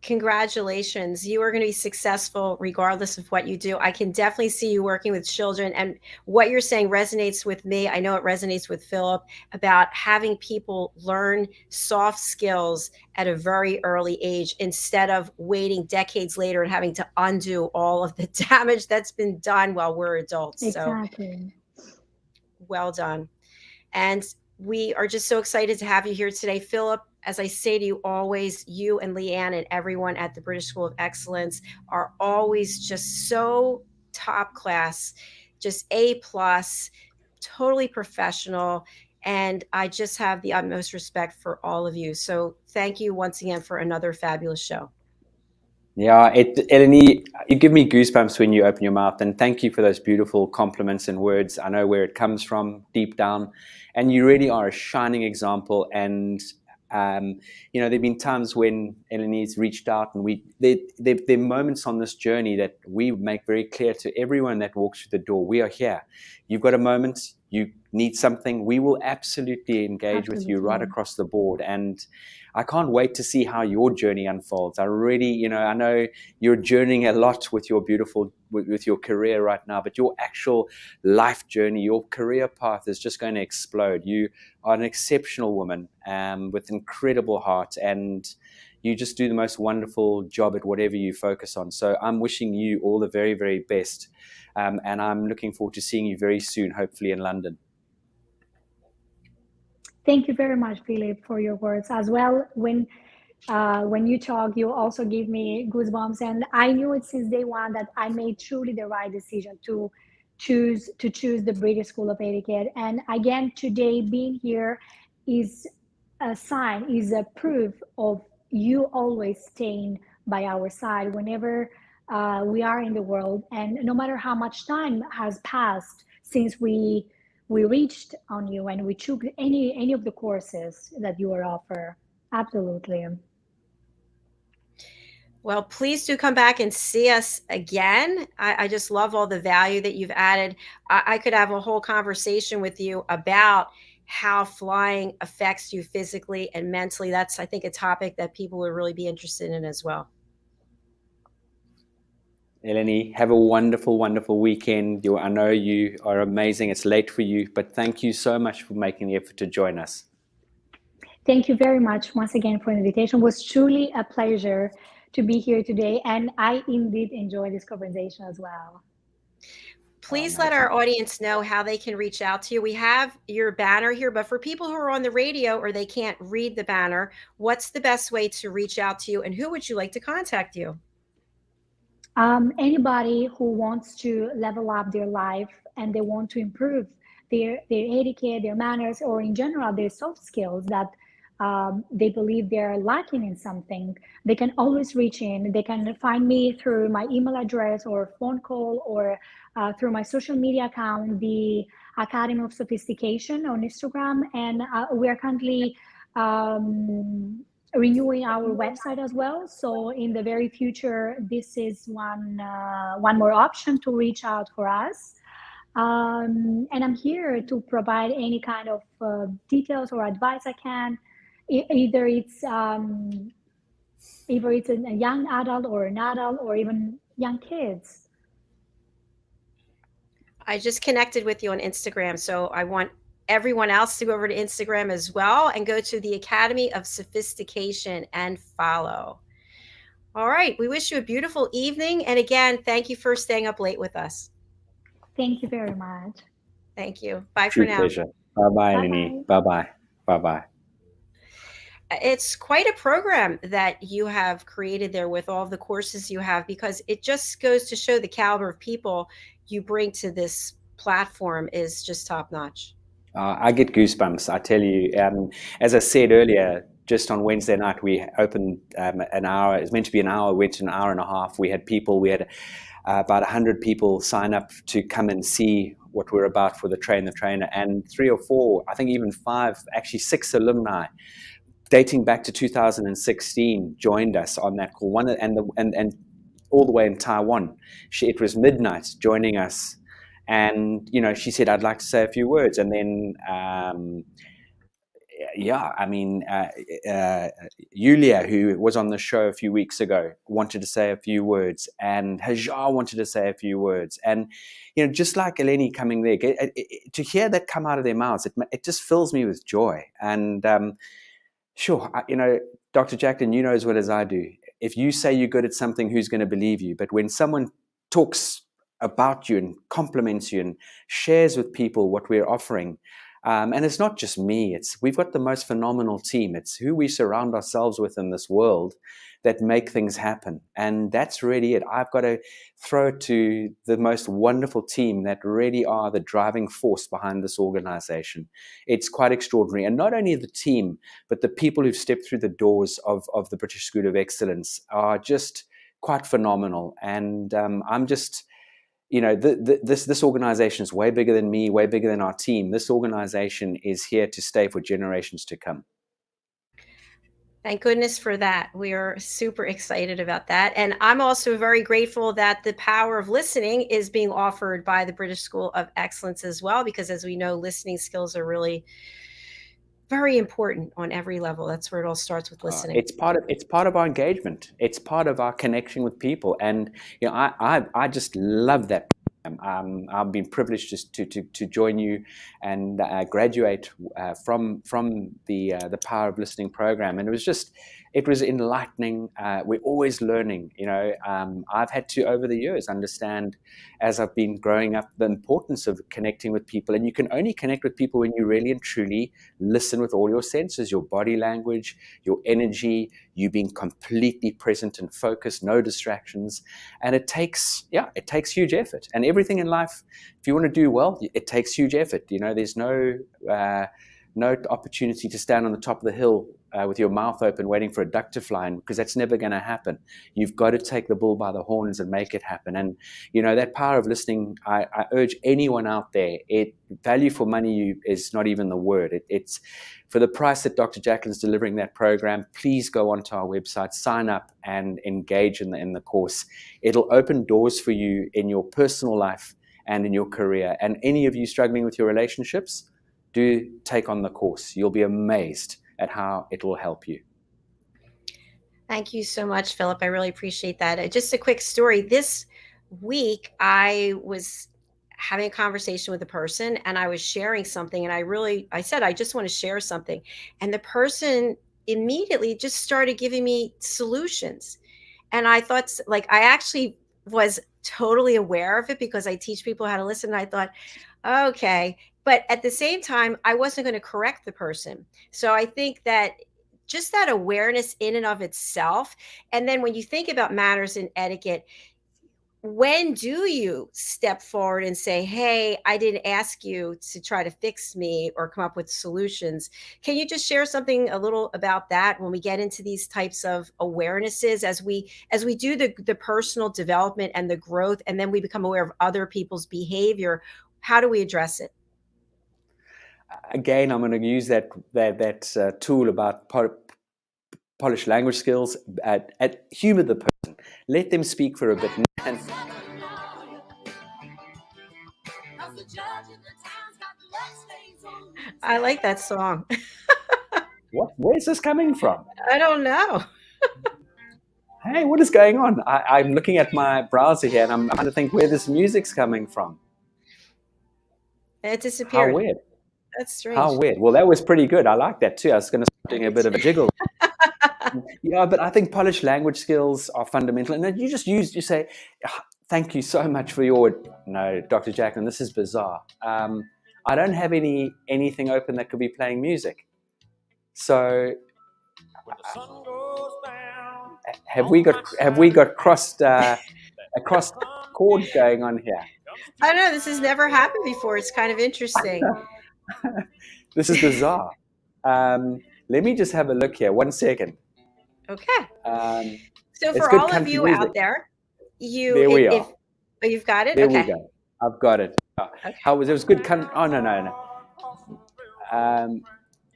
[SPEAKER 2] Congratulations. You are going to be successful regardless of what you do. I can definitely see you working with children. And what you're saying resonates with me. I know it resonates with Philip about having people learn soft skills at a very early age instead of waiting decades later and having to undo all of the damage that's been done while we're adults. So
[SPEAKER 4] Exactly.
[SPEAKER 2] well done. And we are just so excited to have you here today, Philip. As I say to you always, you and Leanne and everyone at the British School of Excellence are always just so top class, just A plus. totally professional. And I just have the utmost respect for all of you. So thank you once again for another fabulous show.
[SPEAKER 3] Yeah, Eleni, you give me goosebumps when you open your mouth, and thank you for those beautiful compliments and words. I know where it comes from deep down, and you really are a shining example. And there've been times when Eleni's reached out, and there are moments on this journey that we make very clear to everyone that walks through the door. We are here. You've got a moment. You need something. We will absolutely engage with you right across the board. And I can't wait to see how your journey unfolds. I really, I know you're journeying a lot with your with your career right now, but your actual life journey, your career path is just going to explode. You are an exceptional woman with incredible heart, and you just do the most wonderful job at whatever you focus on. So I'm wishing you all the very, very best. And I'm looking forward to seeing you very soon, hopefully in London.
[SPEAKER 4] Thank you very much, Philip, for your words as well. When you talk, you also give me goosebumps, and I knew it since day one that I made truly the right decision to choose the British School of Etiquette. And again, today being here is a sign, is a proof of you always staying by our side whenever we are in the world, and no matter how much time has passed since we reached on you and we took any of the courses that you are offer. Absolutely.
[SPEAKER 2] Well, please do come back and see us again. I just love all the value that you've added. I could have a whole conversation with you about how flying affects you physically and mentally. That's, I think, a topic that people would really be interested in as well.
[SPEAKER 3] Eleni, have a wonderful, wonderful weekend. I know you are amazing. It's late for you, but thank you so much for making the effort to join us.
[SPEAKER 4] Thank you very much once again for the invitation. It was truly a pleasure to be here today, and I indeed enjoyed this conversation as well.
[SPEAKER 2] Please let our audience know how they can reach out to you. We have your banner here, but for people who are on the radio or they can't read the banner, what's the best way to reach out to you, and who would you like to contact you?
[SPEAKER 4] Anybody who wants to level up their life and they want to improve their etiquette, their manners, or in general their soft skills that they believe they're lacking in something, they can always reach in. They can find me through my email address or phone call, or through my social media account, the Academy of Sophistication on Instagram. And we are currently renewing our website as well. So in the very future, this is one more option to reach out for us. And I'm here to provide any kind of details or advice I can. Either it's a young adult or an adult or even young kids.
[SPEAKER 2] I just connected with you on Instagram, so I want everyone else to go over to Instagram as well and go to the Academy of Sophistication and follow. All right. We wish you a beautiful evening. And again, thank you for staying up late with us.
[SPEAKER 4] Thank you very much.
[SPEAKER 2] Thank you. Bye for now.
[SPEAKER 3] Pleasure. Bye-bye, Eleni. Bye-bye. Bye-bye.
[SPEAKER 2] It's quite a program that you have created there with all the courses you have, because it just goes to show the caliber of people you bring to this platform is just top notch.
[SPEAKER 3] I get goosebumps, I tell you. As I said earlier, just on Wednesday night, we opened an hour. It was meant to be an hour, went to an hour and a half. We had about 100 people sign up to come and see what we're about for the Train the Trainer. And 3 or 4, I think even 5, actually 6 alumni, dating back to 2016, joined us on that call. And all the way in Taiwan. It was midnight joining us. And, she said, I'd like to say a few words. And then, Yulia, who was on the show a few weeks ago, wanted to say a few words. And Hajar wanted to say a few words. And, just like Eleni coming there, to hear that come out of their mouths, it just fills me with joy. And, sure, Dr. JACALYN, you know as well as I do, if you say you're good at something, who's going to believe you? But when someone talks about you and compliments you and shares with people what we're offering, and it's not just me, we've got the most phenomenal team. It's who we surround ourselves with in this world that make things happen. And that's really it. I've got to throw it to the most wonderful team that really are the driving force behind this organization. It's quite extraordinary. And not only the team, but the people who've stepped through the doors of the British School of Excellence are just quite phenomenal. And I'm just, this organization is way bigger than me, way bigger than our team. This organization is here to stay for generations to come.
[SPEAKER 2] Thank goodness for that. We are super excited about that. And I'm also very grateful that the power of listening is being offered by the British School of Excellence as well, because as we know, listening skills are really very important on every level. That's where it all starts, with listening.
[SPEAKER 3] It's part of our engagement. It's part of our connection with people. And I just love that. I've been privileged to join you and graduate from the Power of Listening program, and it was enlightening. We're always learning. I've had to, over the years, understand, as I've been growing up, the importance of connecting with people. And you can only connect with people when you really and truly listen with all your senses, your body language, your energy, you being completely present and focused, no distractions. And it takes huge effort. And everything in life, if you want to do well, it takes huge effort. There's no opportunity to stand on the top of the hill with your mouth open waiting for a duck to fly in, because that's never going to happen. You've got to take the bull by the horns and make it happen. And that power of listening, I urge anyone out there, value for money is not even the word. It's for the price that Dr. JACALYN's delivering that program. Please go onto our website, sign up, and engage in the course. It'll open doors for you in your personal life and in your career. And any of you struggling with your relationships, do take on the course. You'll be amazed at how it will help you.
[SPEAKER 2] Thank you so much, Philip. I really appreciate that. Just a quick story. This week, I was having a conversation with a person, and I was sharing something, and I said, I just want to share something. And the person immediately just started giving me solutions. And I thought, I actually was totally aware of it because I teach people how to listen. And I thought, okay. But at the same time, I wasn't going to correct the person. So I think that just that awareness in and of itself. And then when you think about manners and etiquette, when do you step forward and say, hey, I didn't ask you to try to fix me or come up with solutions? Can you just share something a little about that when we get into these types of awarenesses, as we do the personal development and the growth, and then we become aware of other people's behavior? How do we address it?
[SPEAKER 3] Again, I'm going to use that tool about polished language skills. At humor the person, let them speak for a bit.
[SPEAKER 2] I like that song.
[SPEAKER 3] Where's this coming from?
[SPEAKER 2] I don't know.
[SPEAKER 3] Hey, what is going on? I'm looking at my browser here, and I'm trying to think where this music's coming from.
[SPEAKER 2] It disappeared.
[SPEAKER 3] How weird.
[SPEAKER 2] That's strange.
[SPEAKER 3] How weird. Well, that was pretty good. I like that too. I was going to start doing a bit of a jiggle. Yeah, but I think polished language skills are fundamental. And then you say, thank you so much for no, Dr. JACALYN, this is bizarre. I don't have anything open that could be playing music. So have we got crossed chord going on here?
[SPEAKER 2] I don't know. This has never happened before. It's kind of interesting.
[SPEAKER 3] This is bizarre. Let me just have a look here. 1 second.
[SPEAKER 2] Okay. So for all of you out there,
[SPEAKER 3] there we are.
[SPEAKER 2] You've got it?
[SPEAKER 3] There
[SPEAKER 2] okay.
[SPEAKER 3] we go. I've got it.
[SPEAKER 2] Okay.
[SPEAKER 3] It was good country. Oh, no.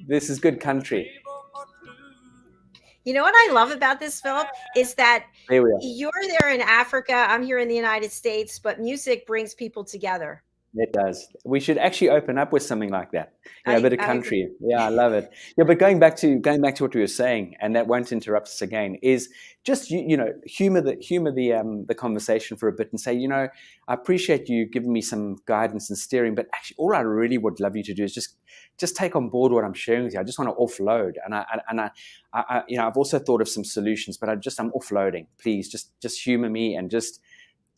[SPEAKER 3] This is good country.
[SPEAKER 2] You know what I love about this, Philip, is that
[SPEAKER 3] There we are.
[SPEAKER 2] you're there in Africa, I'm here in the United States, but music brings people together.
[SPEAKER 3] It does. We should actually open up with something like that. A bit of country.
[SPEAKER 2] agree.
[SPEAKER 3] Yeah, I love it. Yeah, but going back to what we were saying, and that won't interrupt us again, is just humor the conversation for a bit and say, I appreciate you giving me some guidance and steering, but actually, all I really would love you to do is just take on board what I'm sharing with you. I just want to offload, and I've also thought of some solutions, but I'm offloading. Please, just humor me and just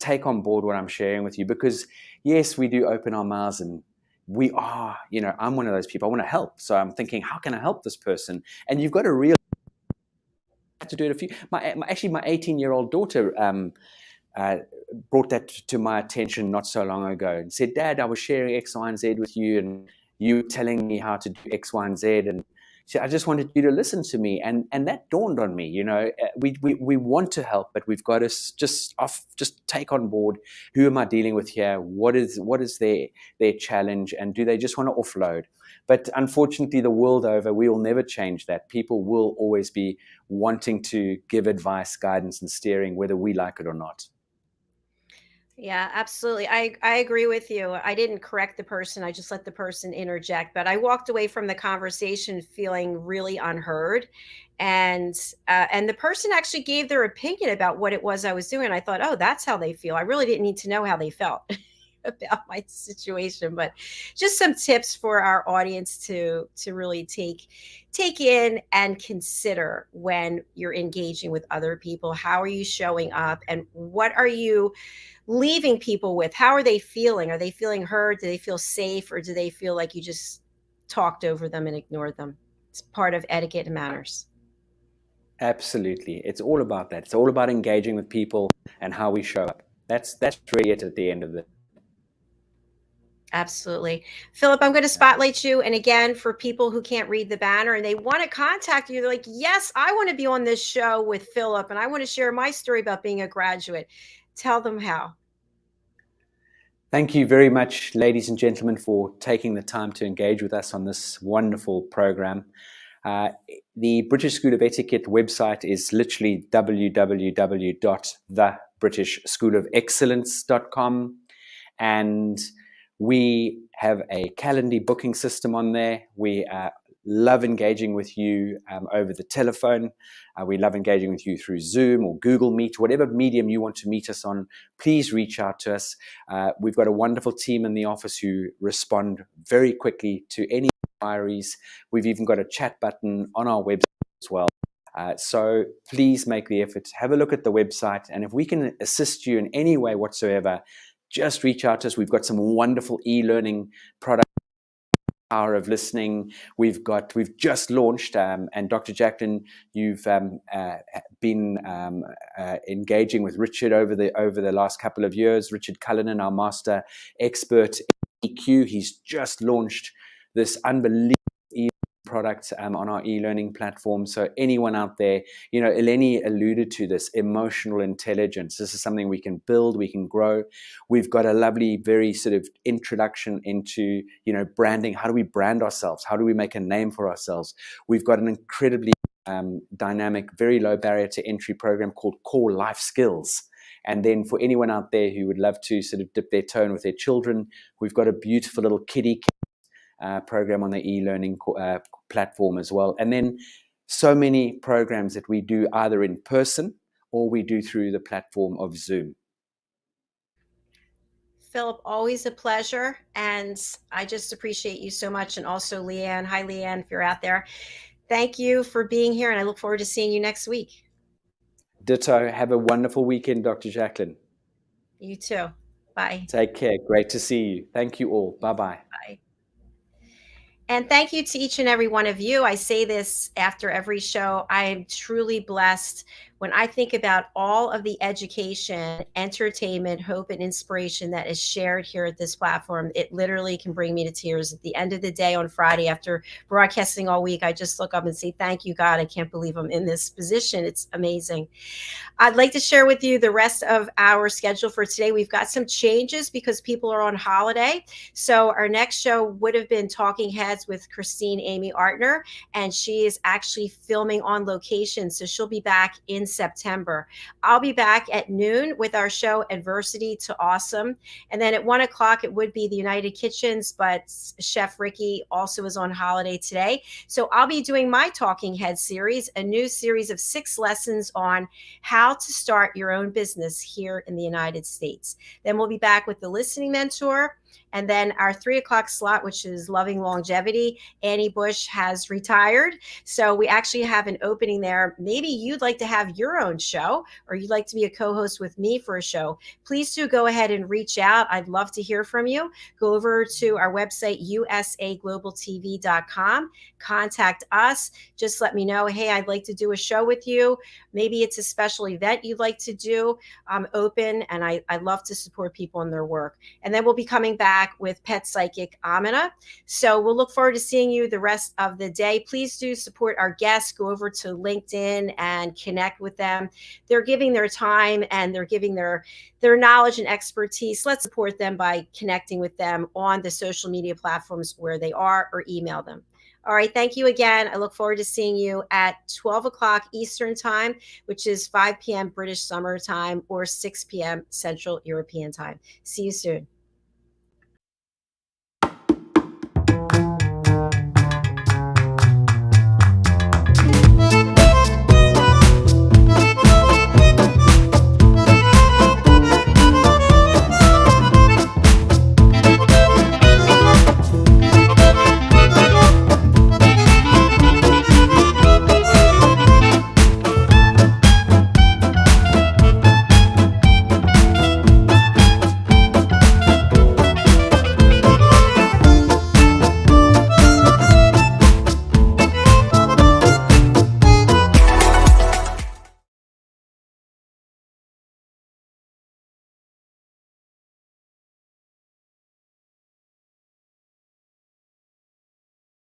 [SPEAKER 3] take on board what I'm sharing with you, because yes, we do open our mouths, and we are, I'm one of those people. I want to help. So I'm thinking, how can I help this person? And you've got to realize had to do it actually my 18-year-old daughter brought that to my attention not so long ago and said, Dad, I was sharing X, Y, and Z with you, and you were telling me how to do X, Y, and Z, and so I just wanted you to listen to me, and that dawned on me. You know, we want to help, but we've got to just take on board, who am I dealing with here? What is their challenge, and do they just want to offload? But unfortunately, the world over, we will never change that. People will always be wanting to give advice, guidance, and steering, whether we like it or not.
[SPEAKER 2] Yeah, absolutely. I agree with you. I didn't correct the person. I just let the person interject, but I walked away from the conversation feeling really unheard. And the person actually gave their opinion about what it was I was doing. I thought, oh, that's how they feel. I really didn't need to know how they felt about my situation, but just some tips for our audience to really take in and consider when you're engaging with other people. How are you showing up, and what are you leaving people with? How are they feeling? Are they feeling heard? Do they feel safe, or do they feel like you just talked over them and ignored them? It's part of etiquette and manners.
[SPEAKER 3] Absolutely. It's all about that. It's all about engaging with people and how we show up. That's really it at the end of the.
[SPEAKER 2] Absolutely. Philip, I'm going to spotlight you. And again, for people who can't read the banner and they want to contact you, they're like, yes, I want to be on this show with Philip, and I want to share my story about being a graduate. Tell them how.
[SPEAKER 3] Thank you very much, ladies and gentlemen, for taking the time to engage with us on this wonderful program. The British School of Etiquette website is literally www.thebritishschoolofexcellence.com, and we have a Calendly booking system on there. We love engaging with you over the telephone. We love engaging with you through Zoom or Google Meet, whatever medium you want to meet us on. Please reach out to us. We've got a wonderful team in the office who respond very quickly to any inquiries. We've even got a chat button on our website as well. So please make the effort. Have a look at the website, and if we can assist you in any way whatsoever, just reach out to us. We've got some wonderful e-learning products. Power of listening. We've just launched, and Dr. JACALYN, you've been engaging with Richard over the last couple of years. Richard Cullinan, our master expert in EQ, he's just launched this unbelievable product on our e-learning platform. So anyone out there, you know, Eleni alluded to this emotional intelligence. This is something we can build, we can grow. We've got a lovely, very sort of introduction into, you know, branding. How do we brand ourselves? How do we make a name for ourselves? We've got an incredibly dynamic, very low barrier to entry program called Core Life Skills. And then for anyone out there who would love to sort of dip their toe in with their children, we've got a beautiful little kiddie program on the e-learning platform as well. And then so many programs that we do either in person or we do through the platform of Zoom.
[SPEAKER 2] Philip, always a pleasure. And I just appreciate you so much. And also Leanne. Hi, Leanne, if you're out there. Thank you for being here. And I look forward to seeing you next week.
[SPEAKER 3] Ditto. Have a wonderful weekend, Dr. JACALYN.
[SPEAKER 2] You too. Bye.
[SPEAKER 3] Take care. Great to see you. Thank you all. Bye-bye.
[SPEAKER 2] Bye. And thank you to each and every one of you. I say this after every show. I am truly blessed when I think about all of the education, entertainment, hope, and inspiration that is shared here at this platform. It literally can bring me to tears. At the end of the day on Friday, after broadcasting all week, I just look up and say, thank you, God. I can't believe I'm in this position. It's amazing. I'd like to share with you the rest of our schedule for today. We've got some changes because people are on holiday. So our next show would have been Talking Heads with Christine Amy Artner, and she is actually filming on location. So she'll be back in September. I'll be back at noon with our show Adversity to Awesome. And then at 1 o'clock, it would be the United Kitchens, but Chef Ricky also is on holiday today. So I'll be doing my Talking Head series, a new series of 6 lessons on how to start your own business here in the United States. Then we'll be back with the Listening Mentor, And then our 3 o'clock slot, which is Loving Longevity, Annie Bush has retired. So we actually have an opening there. Maybe you'd like to have your own show, or you'd like to be a co-host with me for a show. Please do go ahead and reach out. I'd love to hear from you. Go over to our website, usaglobaltv.com. Contact us. Just let me know, hey, I'd like to do a show with you. Maybe it's a special event you'd like to do. I'm open, and I love to support people in their work. And then we'll be coming back with pet psychic Amina. So we'll look forward to seeing you the rest of the day. Please do support our guests. Go over to LinkedIn and connect with them. They're giving their time and they're giving their knowledge and expertise. Let's support them by connecting with them on the social media platforms where they are, or email them. All right. Thank you again. I look forward to seeing you at 12 o'clock Eastern time, which is 5 p.m. British Summer Time, or 6 p.m. Central European Time. See you soon.